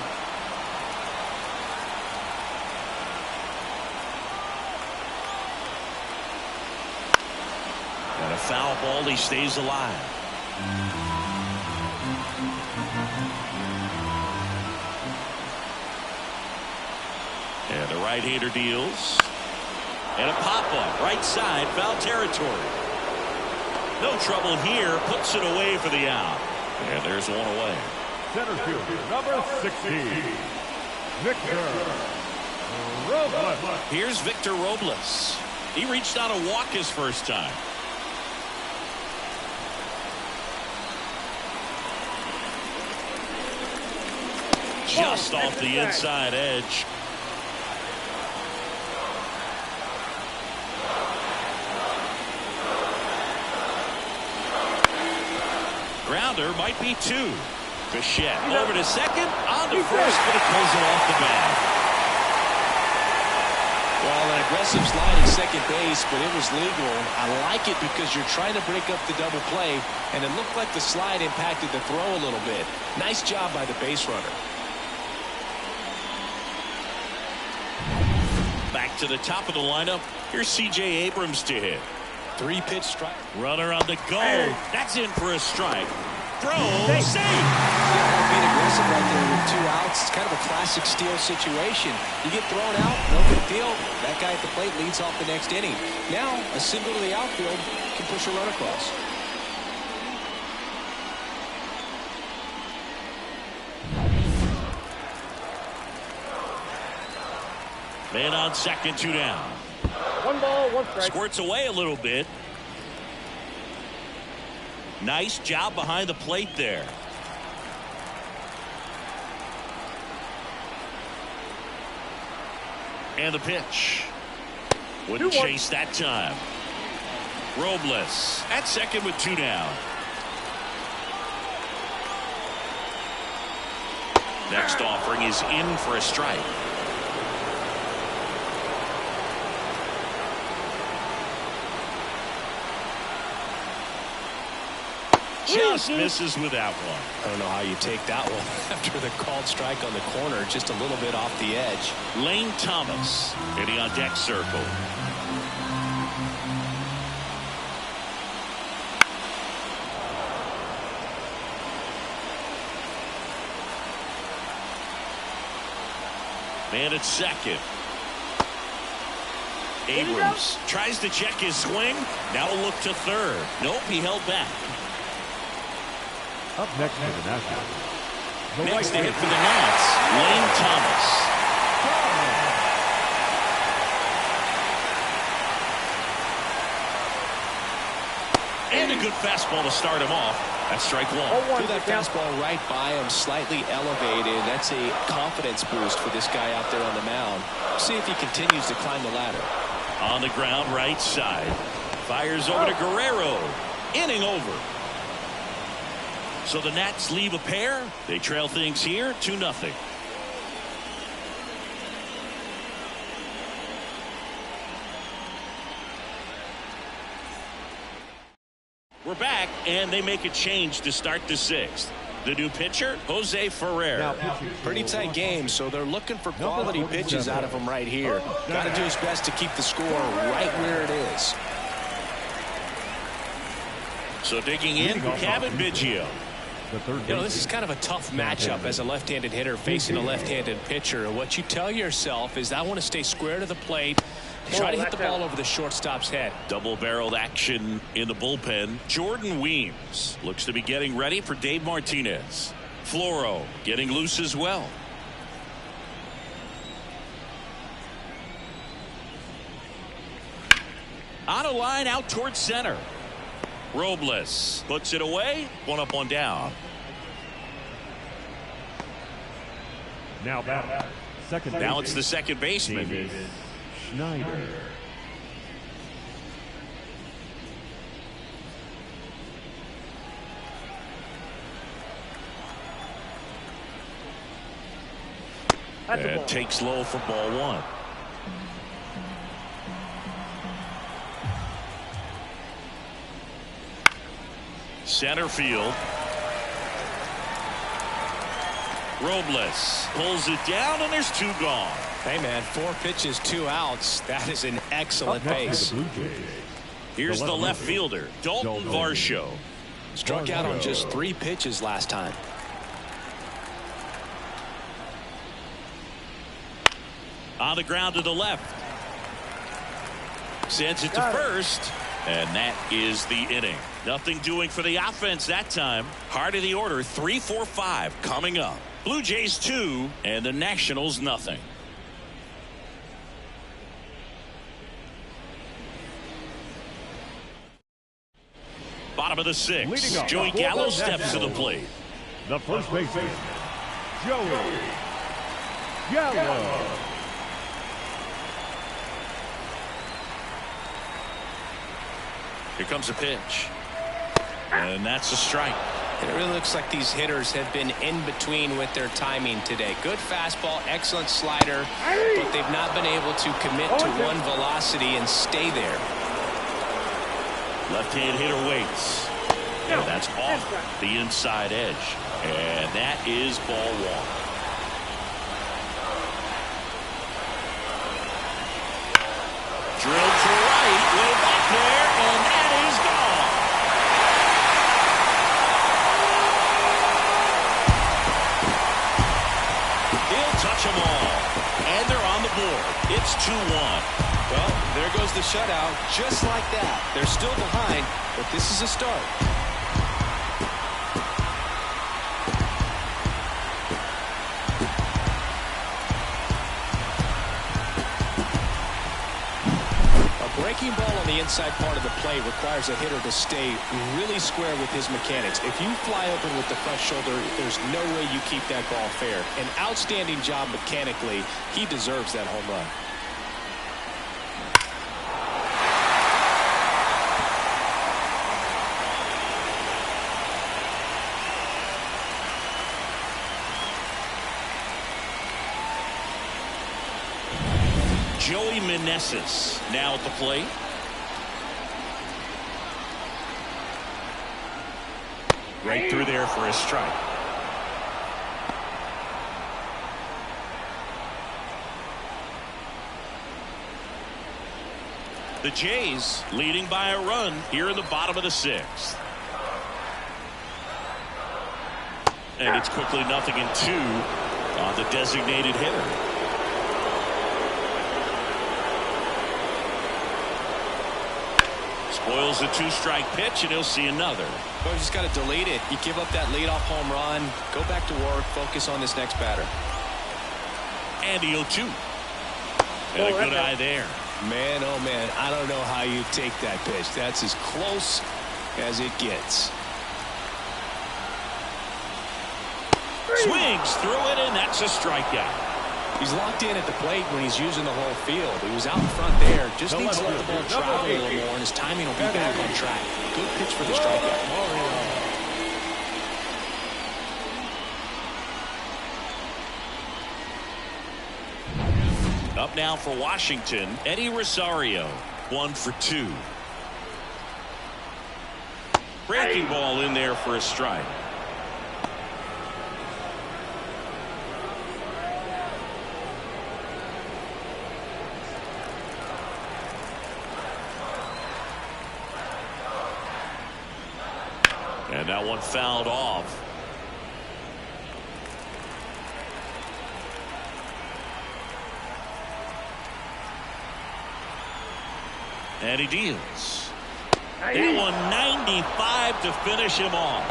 And a foul ball, he stays alive. And the right-hander deals. And a pop-up, right side, foul territory. No trouble here. Puts it away for the out. And there's one away. Center fielder, number 16, Victor Robles. Here's Victor Robles. He reached out to walk his first time. Just off the inside edge. Grounder might be two. Bichette over to second, on to first, but it pulls it off the bat. Well, an aggressive slide at second base, but it was legal. I like it because you're trying to break up the double play, and it looked like the slide impacted the throw a little bit. Nice job by the base runner. Back to the top of the lineup. Here's C.J. Abrams to hit. 3-pitch strike. Runner on the go. That's in for a strike. Throw, save. Yeah, being aggressive right there with 2 outs. It's kind of a classic steal situation. You get thrown out, no big deal. That guy at the plate leads off the next inning. Now, a single to the outfield can push a run across. Man on second, 2 down. 1 ball, 1 strike. Squirts away a little bit. Nice job behind the plate there. And the pitch. Wouldn't chase that time. Robles at second with 2 down. Next offering is in for a strike. Just misses with that one. I don't know how you take that one after the called strike on the corner, just a little bit off the edge. Lane Thomas hitting on deck circle. Man at second. Abrams tries to check his swing. Now a look to third. Nope, he held back. Up next for the Nationals. Next to hit for the Nats, Lane Thomas. And a good fastball to start him off. That's strike 1. Threw that fastball right by him, slightly elevated. That's a confidence boost for this guy out there on the mound. See if he continues to climb the ladder. On the ground, right side. Fires over to Guerrero. Inning over. So the Nats leave a pair. They trail things here 2-0. We're back, and they make a change to start the 6th. The new pitcher, Jose Ferrer. Pretty tight game, so they're looking for quality pitches out of him right here. Got to do his best to keep the score right where it is. So digging in, Kevin Biggio. You know, this is kind of a tough matchup as a left-handed hitter facing a left-handed pitcher. And what you tell yourself is, I want to stay square to the plate, try to hit the ball over the shortstop's head. Double-barreled action in the bullpen. Jordan Weems looks to be getting ready for Dave Martinez. Floro getting loose as well. On a line out towards center. Robles puts it away. 1 up, 1 down. Now back. Now it's the second baseman. Schneider. And takes low for ball 1. Center field. Robles pulls it down, and there's 2 gone. Hey, man, 4 pitches, 2 outs. That is an excellent pace. Here's the left fielder, Dalton Varsho. Struck out on just 3 pitches last time. On the ground to the left. Sends it to first. And that is the inning. Nothing doing for the offense that time. Heart of the order, 3-4-5 coming up. Blue Jays 2 and the Nationals nothing. Bottom of the sixth, Joey Gallo steps to the plate. The first baseman, Joey Gallo. Here comes a pitch. And that's a strike. It really looks like these hitters have been in between with their timing today. Good fastball, excellent slider, but they've not been able to commit to one velocity and stay there. Left-hand hitter waits. And that's off the inside edge. And that is ball one. Drilled to right, way back there, and that is gone. He'll touch them all. And they're on the board. It's 2-1. Well, there goes the shutout. Just like that. They're still behind, but this is a start. Breaking ball on the inside part of the plate requires a hitter to stay really square with his mechanics. If you fly open with the front shoulder, there's no way you keep that ball fair. An outstanding job mechanically. He deserves that home run. Joey Meneses now at the plate. Right through there for a strike. The Jays leading by a run here in the bottom of the sixth. And it's quickly 0-2 on the designated hitter. Spoils the two-strike pitch, and he'll see another. Well, you just got to delete it. You give up that leadoff home run, go back to work, focus on this next batter. And the 0-2. And a good eye there. Man, oh man, I don't know how you take that pitch. That's as close as it gets. Swings through it, and that's a strikeout. He's locked in at the plate when he's using the whole field. He was out in front there. Just needs to let the ball travel a little more, and his timing will be back on track. Good pitch for the strikeout. Up now for Washington, Eddie Rosario, 1 for 2. Breaking ball in there for a strike. And that one fouled off. And he deals. That one 95 to finish him off.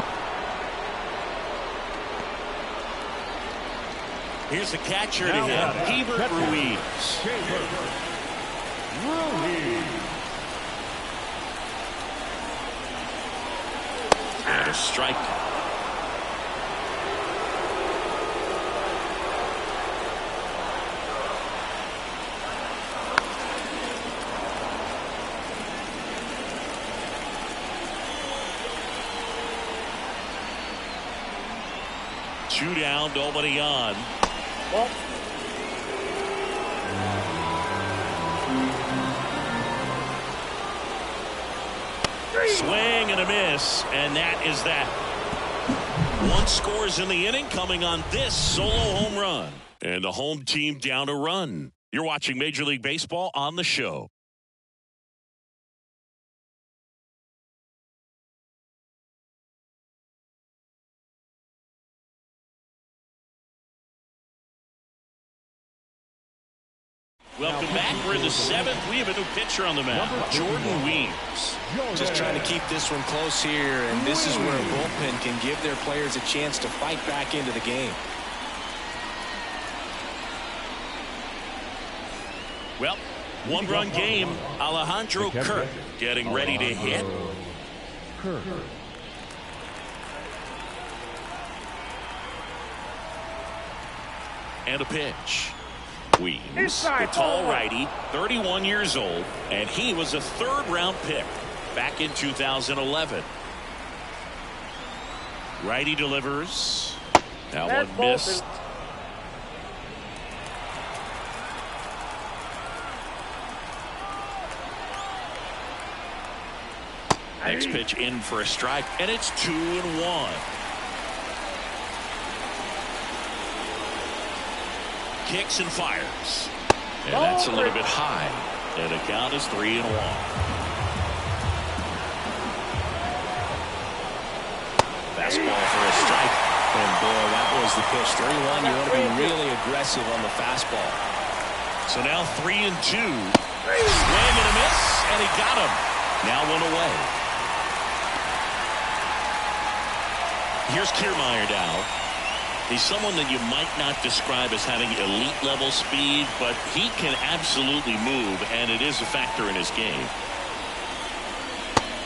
Here's the catcher to him, Hebert Ruiz. And a strike. Two down, nobody on. Swing and a miss, and that is that. One scores in the inning, coming on this solo home run. And the home team down a run. You're watching Major League Baseball on the show. Welcome back. We're in the 7th. We have a new pitcher on the mound, Jordan Weems. Just trying to keep this one close here, and this is where a bullpen can give their players a chance to fight back into the game. Well, one-run game. Alejandro Kirk getting ready to hit. And a pitch. Weems, the tall righty, 31 years old, and he was a third-round pick back in 2011. Righty delivers. That one missed. Next pitch in for a strike, and it's 2-1. Kicks and fires. And that's a little bit high. And the count is 3-1. Fastball for a strike. And boy, that was the pitch. 3-1. You want to be really aggressive on the fastball. So now 3-2. Swing and a miss, and he got him. Now one away. Here's Kiermaier now. He's someone that you might not describe as having elite level speed, but he can absolutely move, and it is a factor in his game.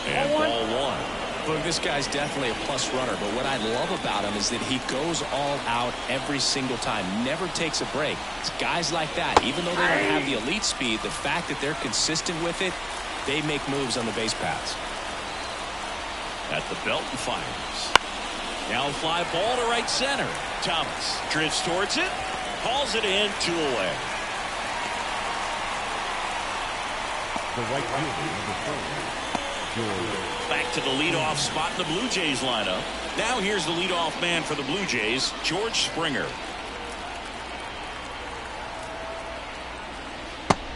And ball one. Look, this guy's definitely a plus runner, but what I love about him is that he goes all out every single time, never takes a break. It's guys like that, even though they don't have the elite speed, the fact that they're consistent with it, they make moves on the base paths. At the belt and fires. Now a fly ball to right center. Thomas drifts towards it, hauls it in, 2 away. The right fielder, number 4, Back to the leadoff spot in the Blue Jays lineup. Now here's the leadoff man for the Blue Jays, George Springer.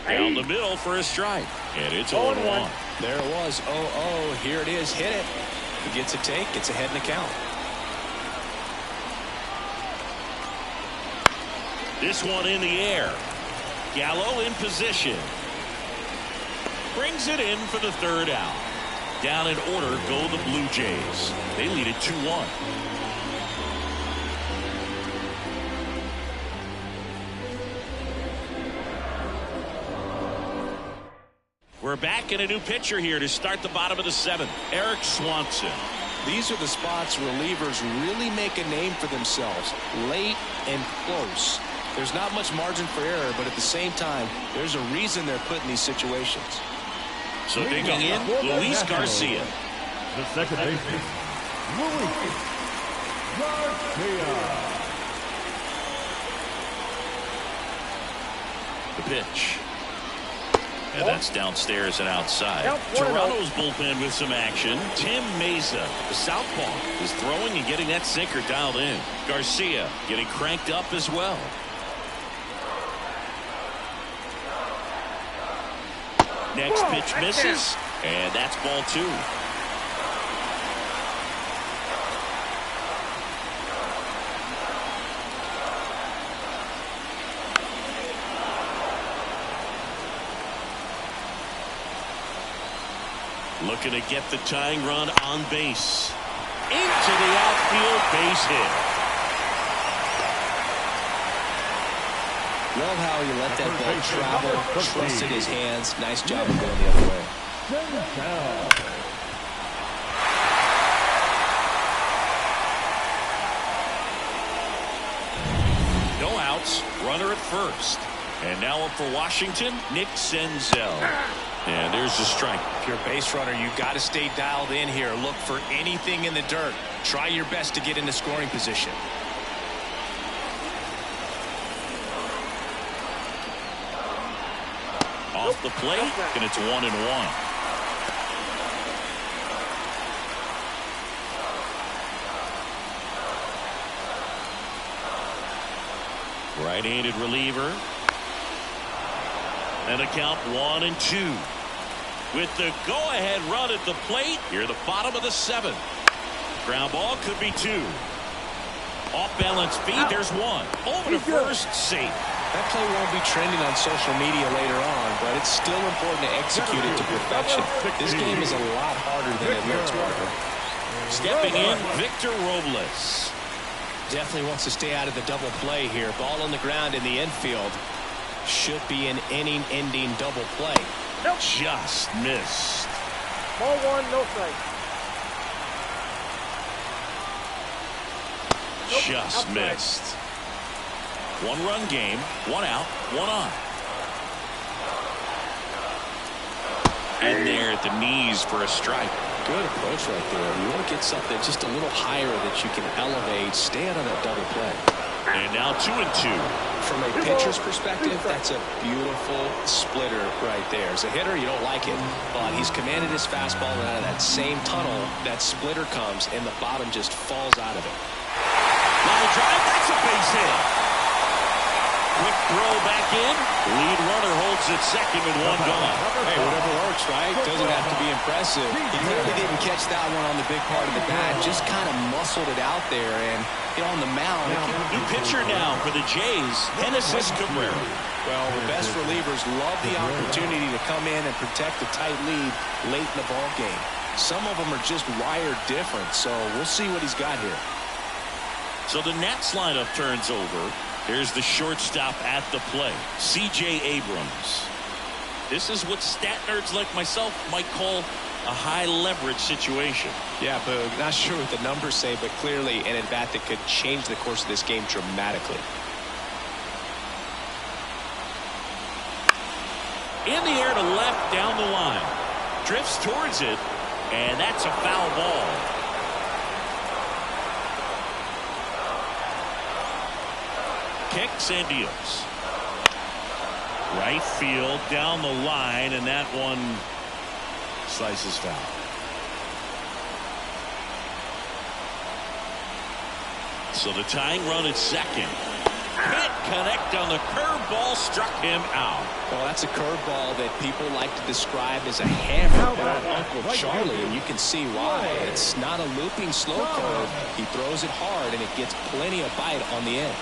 Down the middle for a strike, and it's 0-1. There it was. 0-0. Here it is. Hit it. He gets a take. Gets ahead in the count. This one in the air. Gallo in position. Brings it in for the 3rd out. Down in order go the Blue Jays. They lead it 2-1. We're back in a new pitcher here to start the bottom of the 7th. Eric Swanson. These are the spots relievers really make a name for themselves. Late and close. There's not much margin for error, but at the same time, there's a reason they're put in these situations. So digging in, Luis Garcia. the second baseman, Luis Garcia. The pitch. And that's downstairs and outside. Toronto's bullpen with some action. Tim Mesa, the southpaw, is throwing and getting that sinker dialed in. Garcia getting cranked up as well. Next pitch misses, and that's ball 2. Looking to get the tying run on base. Into the outfield, base hit. Love how he let that ball travel, trusted his hands. Nice job of going the other way. No outs, runner at first. And now up for Washington, Nick Senzel. And there's the strike. If you're a base runner, you've got to stay dialed in here. Look for anything in the dirt. Try your best to get into scoring position. Off the plate, and it's 1-1. Right-handed reliever. And a count 1-2. With the go-ahead run at the plate, here the bottom of the 7th. Ground ball could be 2. Off balance feed, there's 1. Over to first, safe. That play won't be trending on social media later on, but it's still important to execute it to perfection. This game is a lot harder than it looks, Parker. Stepping in, Victor Robles. Definitely wants to stay out of the double play here. Ball on the ground in the infield. Should be an inning-ending double play. Nope. Just missed. Ball one, no strike. Nope. Just Outside. missed. One-run game, one out, one on. And there at the knees for a strike. Good approach right there. You want to get something just a little higher that you can elevate. Stay out of that double play. And now 2-2. From a pitcher's perspective, that's a beautiful splitter right there. As a hitter, you don't like it, but he's commanded his fastball, and out of that same tunnel, that splitter comes, and the bottom just falls out of it. Line drive, that's a base hit. Quick throw back in. Lead runner holds it second with one gone. Hey, whatever works, right? Doesn't have to be impressive. He clearly didn't catch that one on the big part of the bat. Just kind of muscled it out there, and on the mound. New pitcher now for the Jays, Genesis Cabrera. Well, the best relievers love the opportunity to come in and protect a tight lead late in the ball game. Some of them are just wired different, so we'll see what he's got here. So the Nats lineup turns over. Here's the shortstop at the plate, C.J. Abrams. This is what stat nerds like myself might call a high leverage situation. Yeah, Boog, not sure what the numbers say, but clearly an at-bat that could change the course of this game dramatically. In the air to left down the line. Drifts towards it, and that's a foul ball. Kicks and deals. Right field down the line, and that one slices foul. So the tying run at second. Can't connect on the curveball, struck him out. Well, that's a curveball that people like to describe as a hammer by Uncle Charlie, and you can see why. It's not a looping slow curve. He throws it hard, and it gets plenty of bite on the end.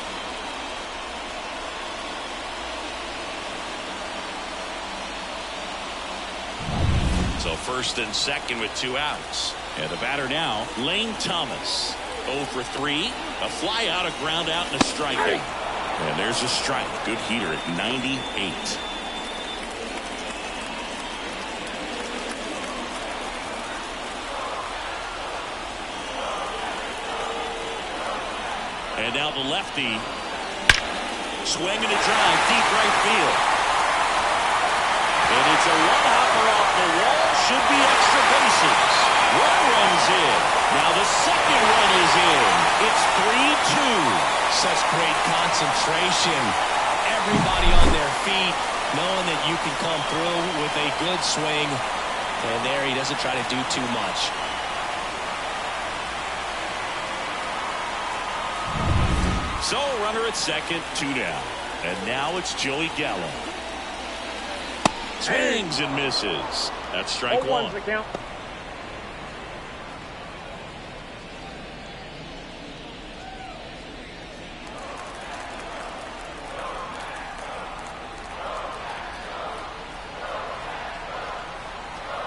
So first and second with two outs. And the batter now, Lane Thomas. 0 for 3. A fly out, a ground out, and a strikeout. And there's a strike. Good heater at 98. And now the lefty. Swinging a drive, deep right field. And it's a one-hopper off the wall. Should be extra bases. One runs in. Now the second run is in. It's 3-2. Such great concentration. Everybody on their feet, knowing that you can come through with a good swing. And there he doesn't try to do too much. So runner at second, 2 down. And now it's Joey Gallo. Swings and misses. That's strike one. The count.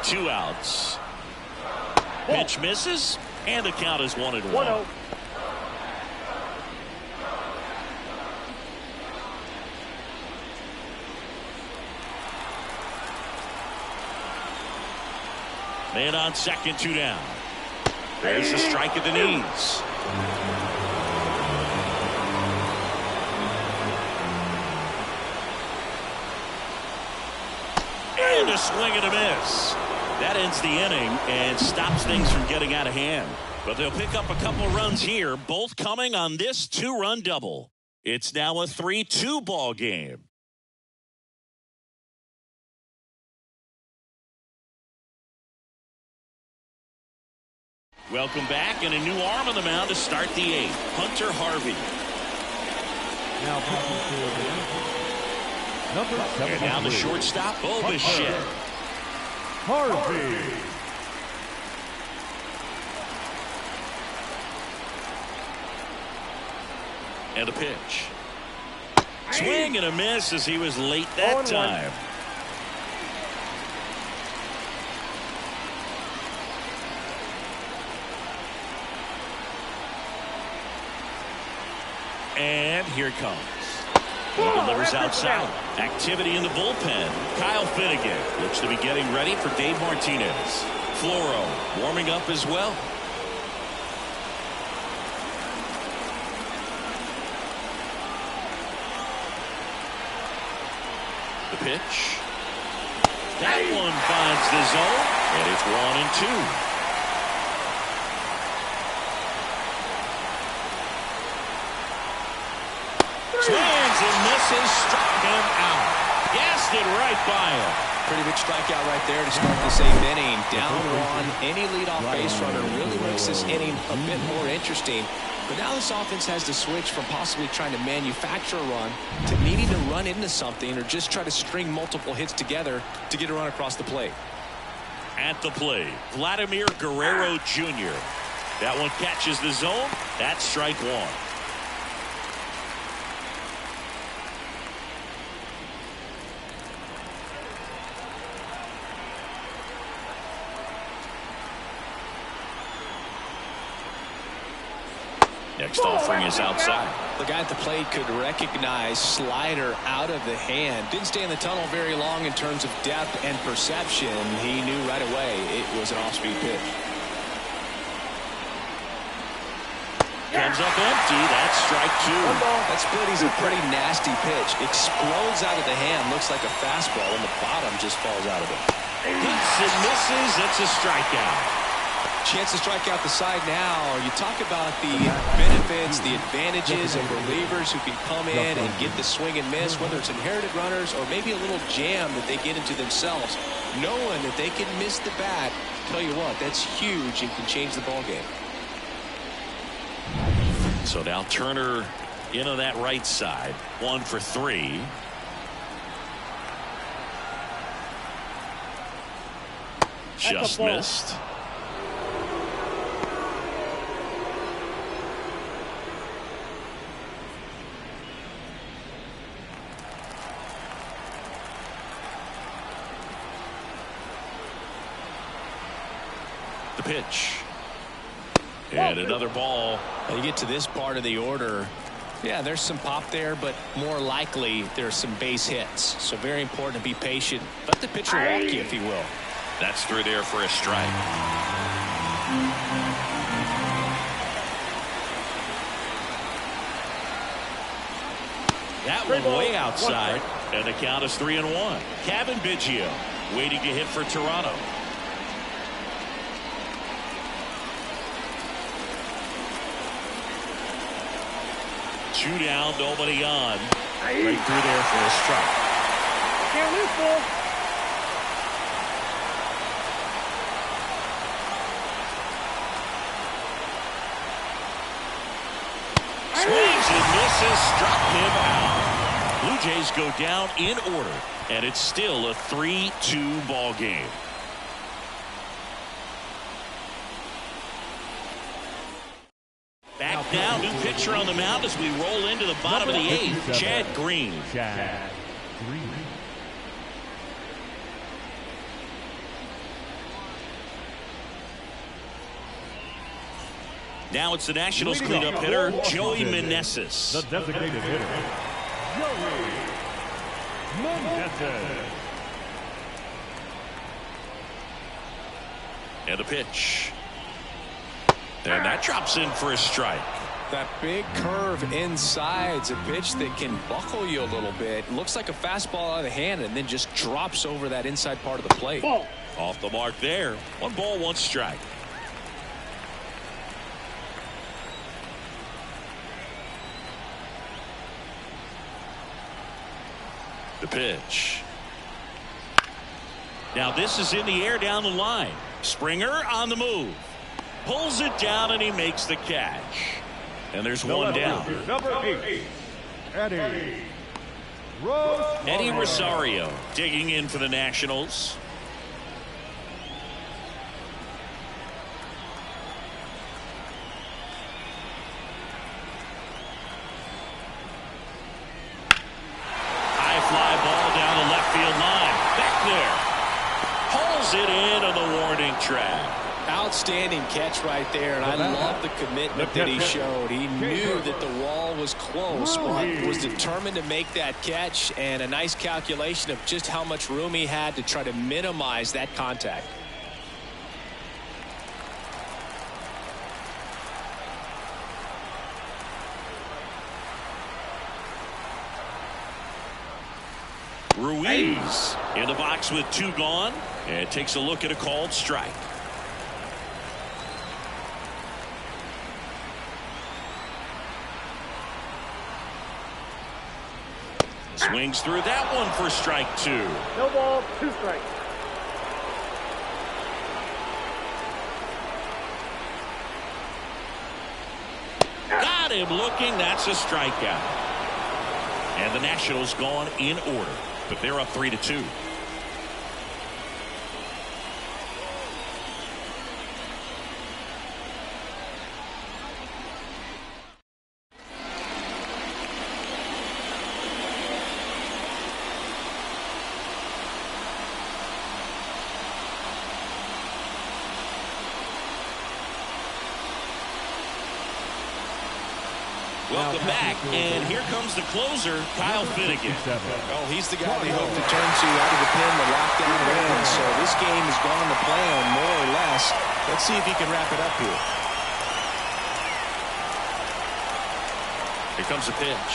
Two outs. Pitch misses, and the count is 1-1. 1-0. Man on second, 2 down. There's the strike at the knees. And a swing and a miss. That ends the inning and stops things from getting out of hand. But they'll pick up a couple runs here, both coming on this 2-run double. It's now a 3-2 ball game. Welcome back, and a new arm on the mound to start the 8th. Hunter Harvey. Now number 7. And now the shortstop, Bo Bichette. Harvey. And a pitch. Swing and a miss as he was late that time. And here it comes. He delivers outside. Activity in the bullpen. Kyle Finnegan looks to be getting ready for Dave Martinez. Floro warming up as well. The pitch. That one finds the zone, and it's 1-2. Swings and misses, struck him out. Gassed it right by him. Pretty big strikeout right there to start this 8th inning. Down one, any leadoff base runner really makes this inning a bit more interesting. But now this offense has to switch from possibly trying to manufacture a run to needing to run into something or just try to string multiple hits together to get a run across the plate. At the plate, Vladimir Guerrero Jr. That one catches the zone. That's strike one. Next offering is outside. The guy at the plate could recognize slider out of the hand. Didn't stay in the tunnel very long in terms of depth and perception. He knew right away it was an off-speed pitch. Comes up empty. That's strike two. That split is a pretty nasty pitch. Explodes out of the hand. Looks like a fastball, and the bottom just falls out of it. Hits and misses. It's a strikeout. Chance to strike out the side now. You talk about the benefits, the advantages of relievers who can come in and get the swing and miss, whether it's inherited runners or maybe a little jam that they get into themselves. Knowing that they can miss the bat, tell you what, that's huge and can change the ball game. So now Turner into that right side. 1 for 3. Just missed. The pitch. And another ball. You get to this part of the order. Yeah, there's some pop there, but more likely there's some base hits. So very important to be patient. Let the pitcher walk you, if he will. That's through there for a strike. That one way outside. And the count is 3-1. Kevin Biggio waiting to hit for Toronto. Two down, nobody on. Right through there for a strike. Can't lose, Bull. Swings and misses, struck him out. Blue Jays go down in order, and it's still a 3-2 ball game. Back now, new pitcher on the mound as we roll into the bottom of the 8th. Chad Green. Now it's the Nationals cleanup hitter, Joey Meneses. The designated hitter, Joey Meneses. And the pitch. And that drops in for a strike. That big curve inside's a pitch that can buckle you a little bit. Looks like a fastball out of the hand and then just drops over that inside part of the plate. Off the mark there. 1 ball, 1 strike. The pitch. Now this is in the air down the line. Springer on the move. Pulls it down and he makes the catch. And there's one down. Number 8, Eddie Rosario digging in for the Nationals. throws it in on the warning track. Outstanding catch right there, and I love the commitment that he showed. He knew that the wall was close, but was determined to make that catch, and a nice calculation of just how much room he had to try to minimize that contact. Ruiz in the box with 2 gone, and takes a look at a called strike. Swings through that one for strike 2. No ball, 2 strikes. Got him looking. That's a strikeout. And the Nationals gone in order, but they're up 3-2. Welcome back, and here comes the closer, Kyle Finnegan. Oh, he's the guy they hope to turn to out of the pen to lock down the win. So this game has gone to plan, more or less. Let's see if he can wrap it up here. Here comes the pitch.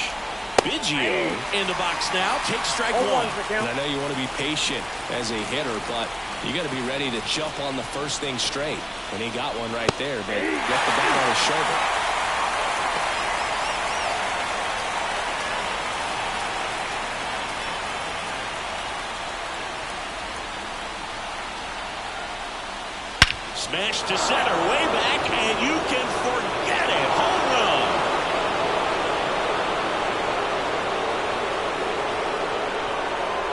Biggio in the box now. Takes strike 1. And I know you want to be patient as a hitter, but you got to be ready to jump on the first thing straight. And he got one right there, but left the bat on his shoulder. Smash to center, way back, and you can forget it. Home run.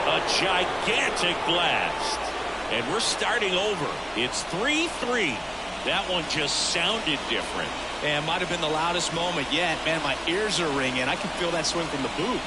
A gigantic blast. And we're starting over. It's 3-3. That one just sounded different. And might have been the loudest moment yet. Man, my ears are ringing. I can feel that swing from the booth.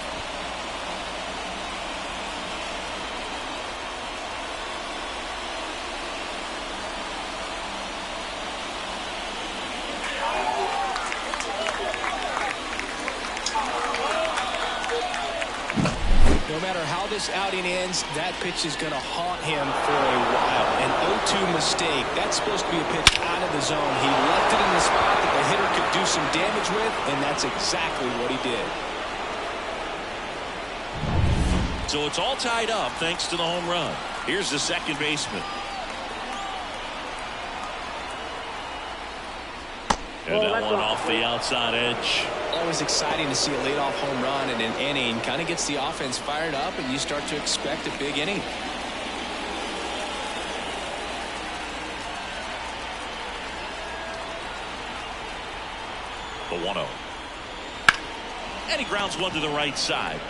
No matter how this outing ends, that pitch is going to haunt him for a while. An 0-2 mistake. That's supposed to be a pitch out of the zone. He left it in the spot that the hitter could do some damage with, and that's exactly what he did. So it's all tied up thanks to the home run. Here's the second baseman. And that one off the outside edge. Always exciting to see a leadoff home run in an inning. Kind of gets the offense fired up, and you start to expect a big inning. The 1-0. And he grounds one to the right side.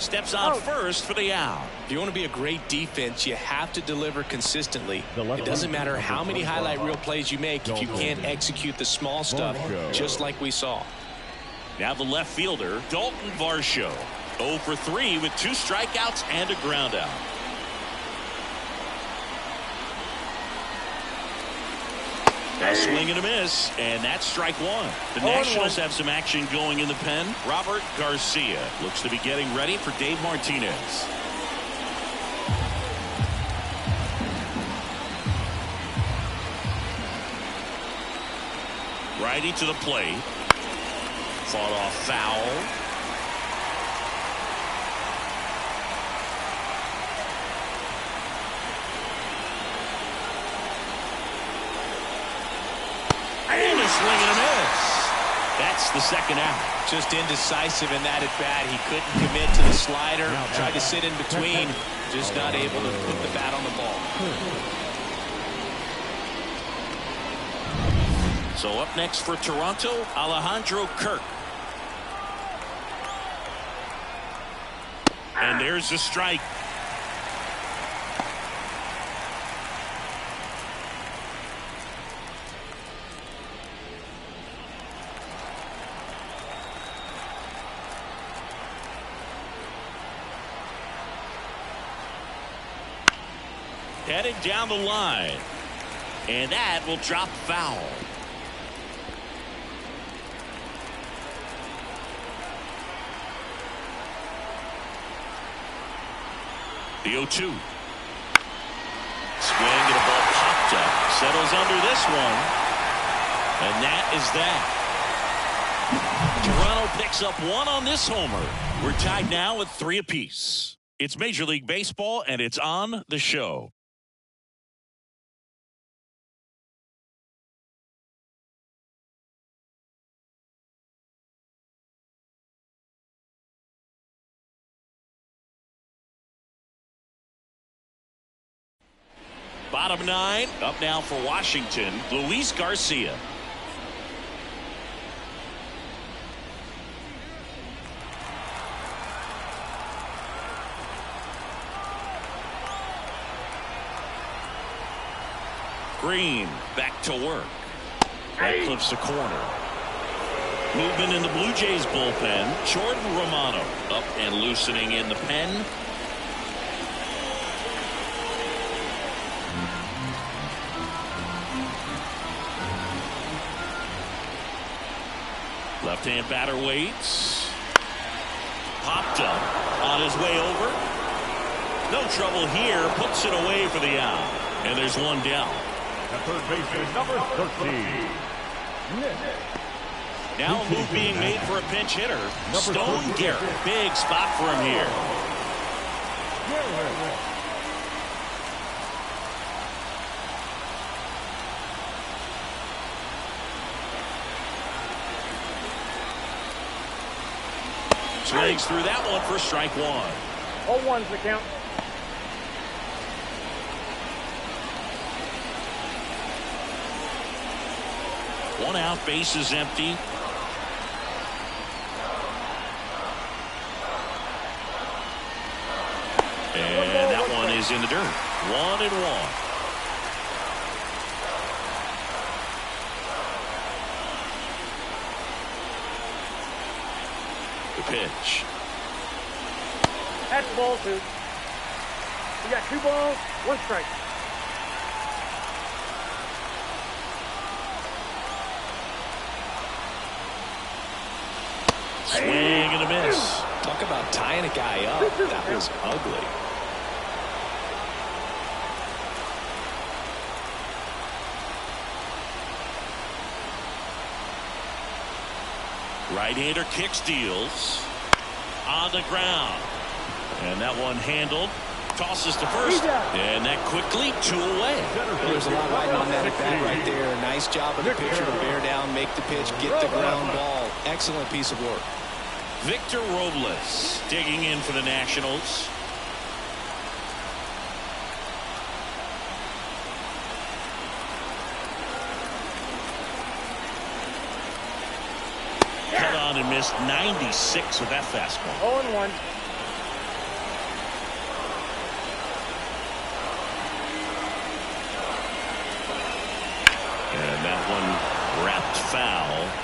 Steps on first for the out. If you want to be a great defense, you have to deliver consistently. It doesn't matter how many highlight reel plays you make if you can't execute the small stuff, just like we saw. Now the left fielder, Dalton Varsho. 0 for 3 with 2 strikeouts and a ground out. A swing and a miss, and that's strike 1. The Nationals have some action going in the pen. Robert Garcia looks to be getting ready for Dave Martinez. Righty to the plate. Fought off foul. And a swing and a miss. That's the second out. Just indecisive in that at bat. He couldn't commit to the slider. Tried to sit in between. Just not able to put the bat on the ball. So up next for Toronto, Alejandro Kirk. And there's the strike. Headed down the line. And that will drop foul. The 0-2. Swing and a ball popped up. Settles under this one. And that is that. Toronto picks up one on this homer. We're tied now at 3 apiece. It's Major League Baseball, and it's on the show. Bottom 9, up now for Washington, Luis Garcia. Green back to work. That clips the corner. Movement in the Blue Jays bullpen. Jordan Romano up and loosening in the pen. Left-hand batter waits. Popped up on his way over. No trouble here. Puts it away for the out. And there's one down. The third baseman, number 13. Now a move being made for a pinch hitter. Stone Garrett. Big spot for him here. Swings through that one for strike one. 0-1's the count. One out, base is empty. And that one is in the dirt. 1-1. The pitch. That's ball 2. You got 2 balls, 1 strike. Swing and a miss. Talk about tying a guy up. That was ugly. Right-hander kicks, deals. On the ground. And that one handled. Tosses to first. And that quickly 2 away. There's a lot riding on that at bat right there. Nice job of the pitcher to bear down, make the pitch, get the ground ball. Excellent piece of work. Victor Robles digging in for the Nationals. Cut on and missed 96 with that fastball. 0-1. And that one wrapped foul.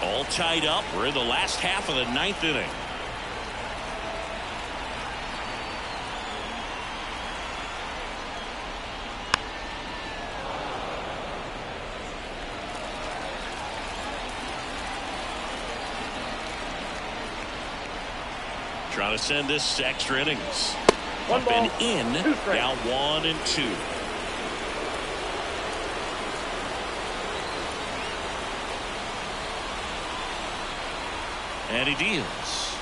All tied up. We're in the last half of the 9th inning. Trying to send this to extra innings. One Up ball, and in. 2 strikes. Down 1-2. And he deals.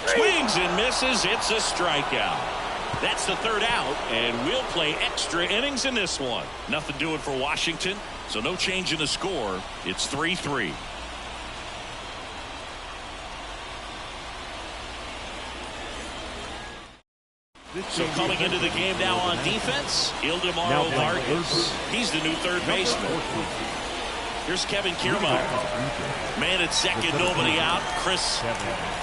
Swings and misses. It's a strikeout. That's the 3rd out, and we'll play extra innings in this one. Nothing doing for Washington, so no change in the score. It's 3-3. So coming into the game now on defense, Ildemaro Vargas. He's the new third baseman. Here's Kevin Kiermaier. Man at second, nobody out. Chris,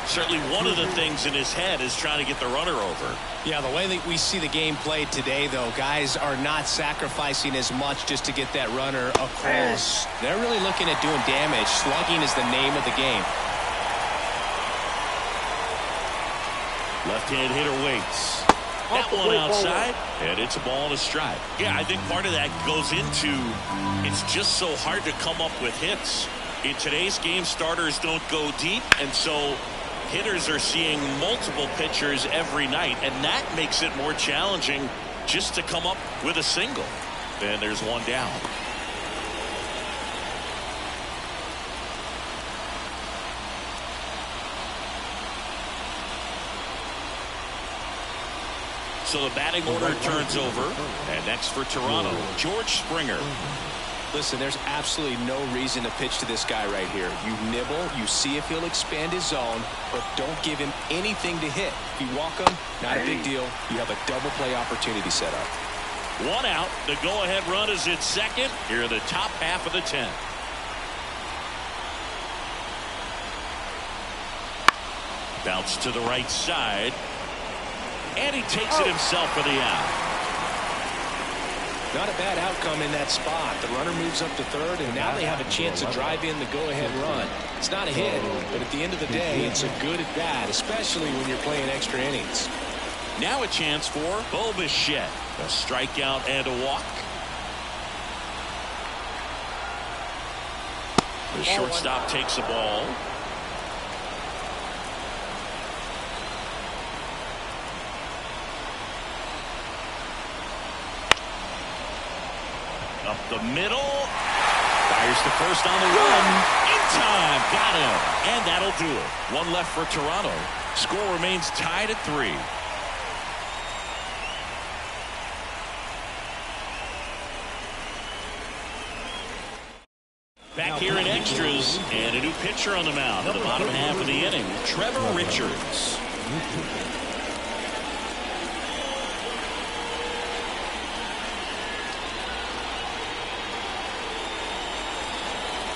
certainly one of the things in his head is trying to get the runner over. Yeah, the way that we see the game played today, though, guys are not sacrificing as much just to get that runner across. They're really looking at doing damage. Slugging is the name of the game. Left-hand hitter waits. That one outside, and it's a ball and a strike. Yeah, I think part of that goes into it's just so hard to come up with hits. In today's game, starters don't go deep, and so hitters are seeing multiple pitchers every night, and that makes it more challenging just to come up with a single. And there's one down. So the batting order turns over. And next for Toronto, George Springer. Listen, there's absolutely no reason to pitch to this guy right here. You nibble, you see if he'll expand his zone, but don't give him anything to hit. If you walk him, not a big deal. You have a double play opportunity set up. One out. The go-ahead run is at second. Here are the top half of the 10th. Bounce to the right side. And he takes it himself for the out. Not a bad outcome in that spot. The runner moves up to third, and now they have a chance to drive in the go-ahead run. It's not a hit, but at the end of the day, it's a good at bat, especially when you're playing extra innings. Now a chance for Bo Bichette. A strikeout and a walk. The shortstop takes the ball. Up the middle. Fires the first on the run. In time. Got him. And that'll do it. One left for Toronto. Score remains tied at 3. Back here in extras, and a new pitcher on the mound in the bottom half of the inning, Trevor Richards.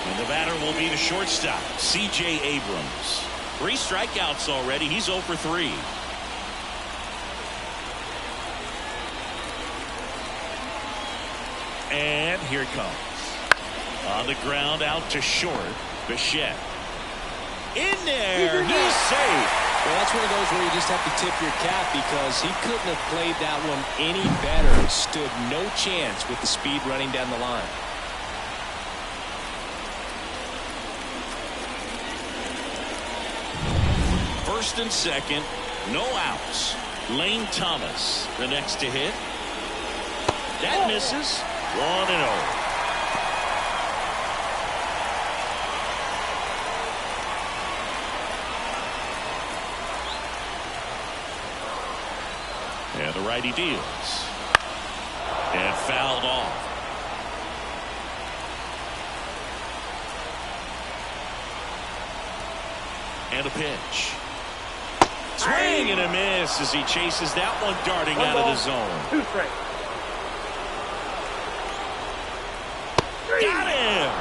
And the batter will be the shortstop, C.J. Abrams. 3 strikeouts already. He's 0 for 3. And here it comes. On the ground, out to short. Bichette. In there. He's safe. Well, that's one of those where you just have to tip your cap because he couldn't have played that one any better. Stood no chance with the speed running down the line. First and second. No outs. Lane Thomas, the next to hit. That misses. 1-0. And the righty deals. And fouled off. And a pitch. Swing and a miss as he chases that one darting out of the zone. 2 strikes. Got him!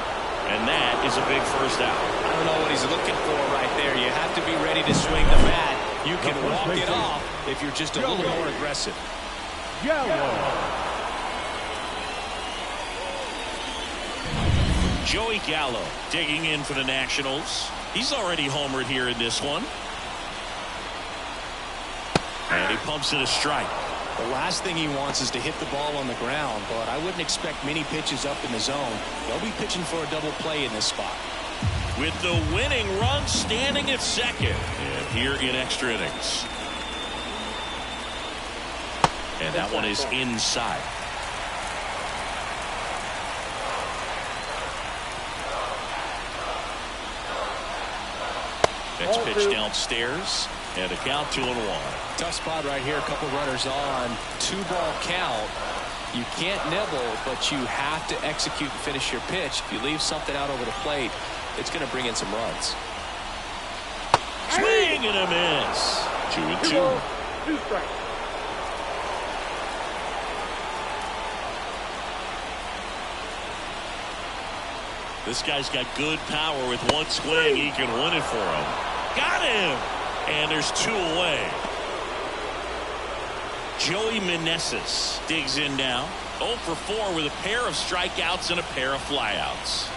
And that is a big first out. I don't know what he's looking for right there. You have to be ready to swing the bat. You can walk it off if you're just a little more aggressive. Yellow. Joey Gallo digging in for the Nationals. He's already homered here in this one. And he pumps in a strike. The last thing he wants is to hit the ball on the ground, but I wouldn't expect many pitches up in the zone. They'll be pitching for a double play in this spot. With the winning run standing at second. And here in extra innings. And that one is inside. Next pitch downstairs. And a count 2-1. Tough spot right here. A couple runners on. 2-ball count. You can't nibble, but you have to execute and finish your pitch. If you leave something out over the plate, it's going to bring in some runs. Swing and a miss. 2-2. 2 strikes. This guy's got good power. With one swing, he can win it for him. Got him. And there's 2 away. Joey Meneses digs in now. 0 for 4 with a pair of strikeouts and a pair of flyouts.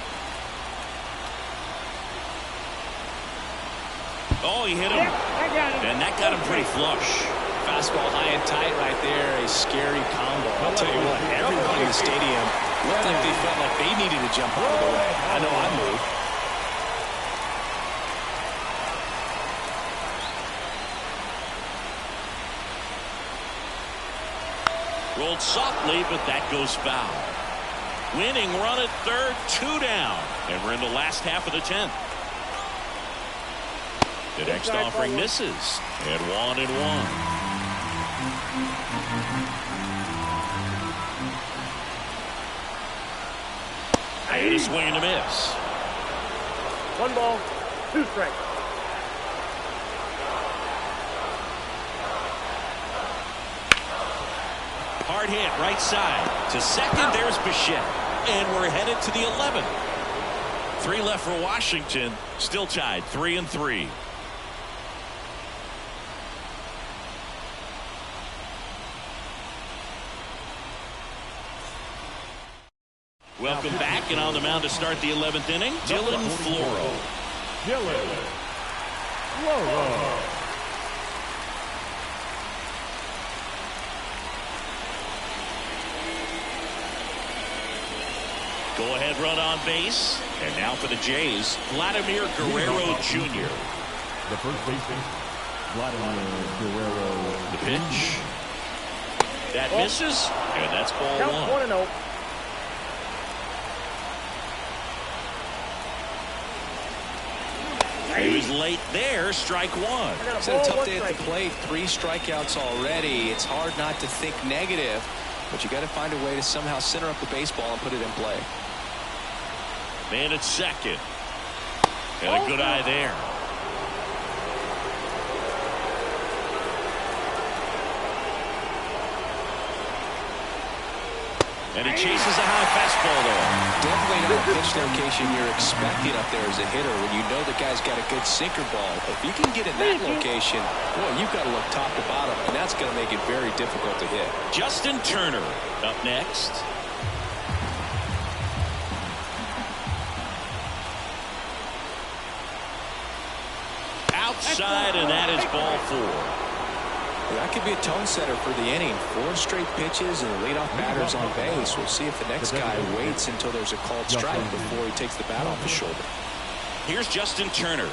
Oh, he hit him. And that got him pretty flush. Fastball high and tight right there. A scary combo. I'll tell you what, everybody in the stadium looked like they felt like they needed to jump out of the way. I know I moved. Rolled softly, but that goes foul. Winning run at third, 2 down. And we're in the last half of the 10th. The next offering misses. And 1-1. And a swing and a miss. 1 ball, 2 strikes. Hard hit right side to second. There's Bichette, and we're headed to the 11th. 3 left for Washington, still tied 3-3. Welcome back, and on the mound to start the 11th inning, Dylan Floro. Dylan Floro. Go-ahead run on base. And now for the Jays, Vladimir Guerrero Jr. The first baseman, Vladimir Guerrero. The pitch. That misses, and that's ball Count 1. 1-0. He was late there, strike 1. It's had a tough day at the plate. 3 strikeouts already. It's hard not to think negative, but you got to find a way to somehow center up the baseball and put it in play. Man at second. And a good eye there. And he chases a high fastball there. Definitely not a pitch location you're expecting up there as a hitter when you know the guy's got a good sinker ball. If you can get in that location, boy, you've got to look top to bottom, and that's going to make it very difficult to hit. Justin Turner up next. Outside, and that is ball 4. That could be a tone setter for the inning. 4 straight pitches and leadoff batters on base. We'll see if the next guy waits until there's a called strike before he takes the bat off his shoulder. Here's Justin Turner.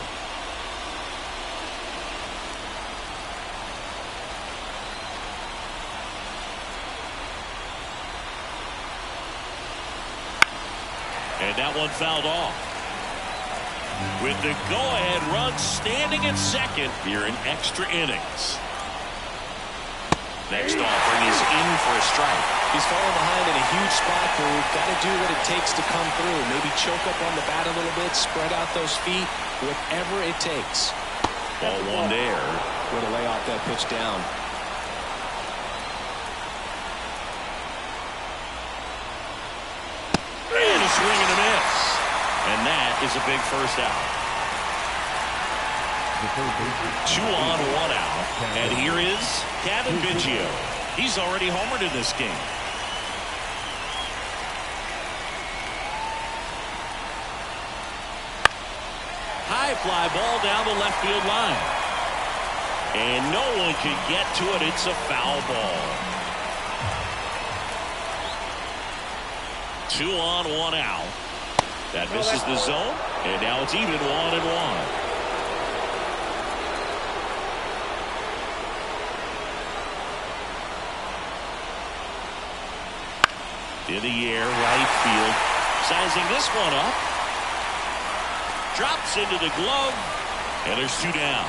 And that one fouled off. With the go-ahead run standing at second here in extra innings. Next offering is in for a strike. He's falling behind in a huge spot, but we've got to do what it takes to come through. Maybe choke up on the bat a little bit, spread out those feet, whatever it takes. Ball 1 there. Way to lay off that pitch down. And a swing and a miss. And that is a big first out. 2 on, 1 out. And here is Kevin Biggio. He's already homered in this game. High fly ball down the left field line. And no one can get to it. It's a foul ball. 2 on, 1 out. That misses the zone. And now it's even 1-1. In the air, right field. Sizing this one up. Drops into the glove. And there's 2 down.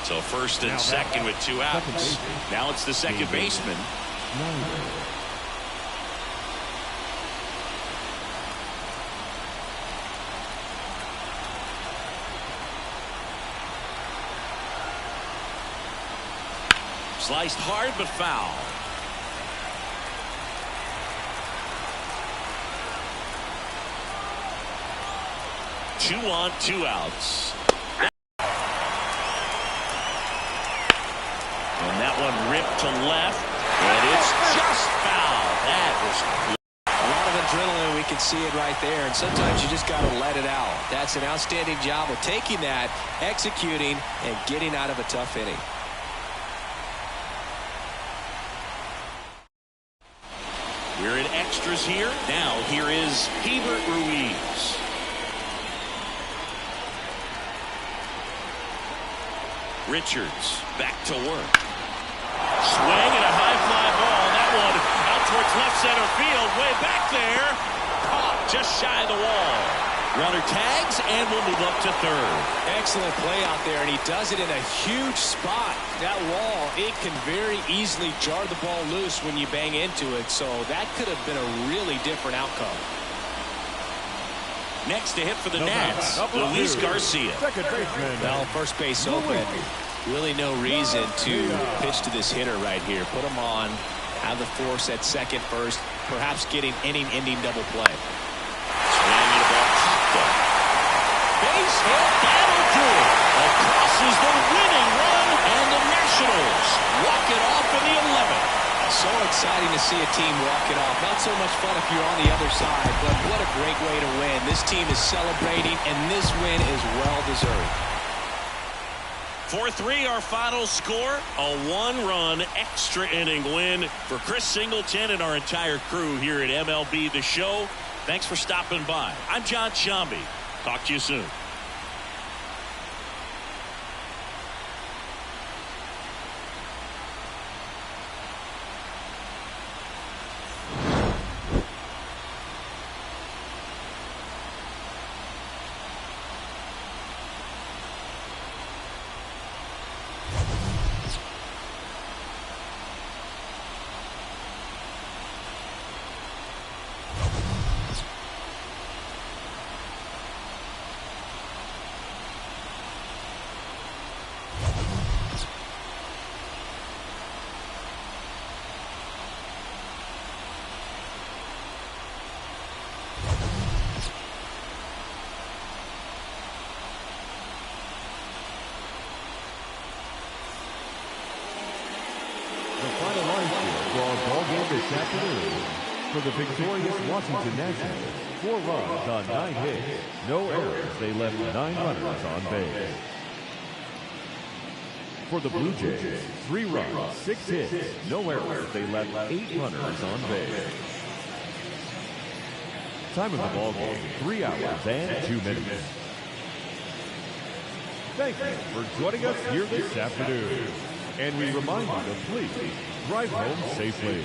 So first and second with 2 outs. Now it's the second baseman. Sliced hard but foul. Two on, 2 outs. And that one ripped to left. And it's just foul. That was adrenaline. We can see it right there. And sometimes you just got to let it out. That's an outstanding job of taking that, executing, and getting out of a tough inning. We're in extras here. Now here is Hebert Ruiz. Richards back to work. Swing and a high fly ball. That one out towards left center field. Way back there. Caught just shy of the wall. Runner tags and will move up to third. Excellent play out there, and he does it in a huge spot. That wall, it can very easily jar the ball loose when you bang into it, so that could have been a really different outcome. Next to hit for the Nats, Luis Garcia. Second baseman. Well, first base open. Really no reason to pitch to this hitter right here. Put him on, have the force at second, first, perhaps getting inning-ending double play. Swing and a ball popped up. Base hit, that'll do it. Across is the winning run, and the Nationals walk it off in the 11th. So exciting to see a team walk it off. Not so much fun if you're on the other side, but what a great way to win. This team is celebrating, and this win is well-deserved. 4-3 our final score. A one-run extra inning win for Chris Singleton and our entire crew here at MLB The Show. Thanks for stopping by. I'm John Sciambi. Talk to you soon. This afternoon, for the victorious Washington Nationals, 4 runs on 9 hits, no errors. They left 9 runners on base. For the Blue Jays, 3 runs, 6 hits, no errors. They left 8 runners on base. Time of the ball game, 3 hours and 2 minutes. Thank you for joining us here this afternoon. And we remind you to please drive home safely.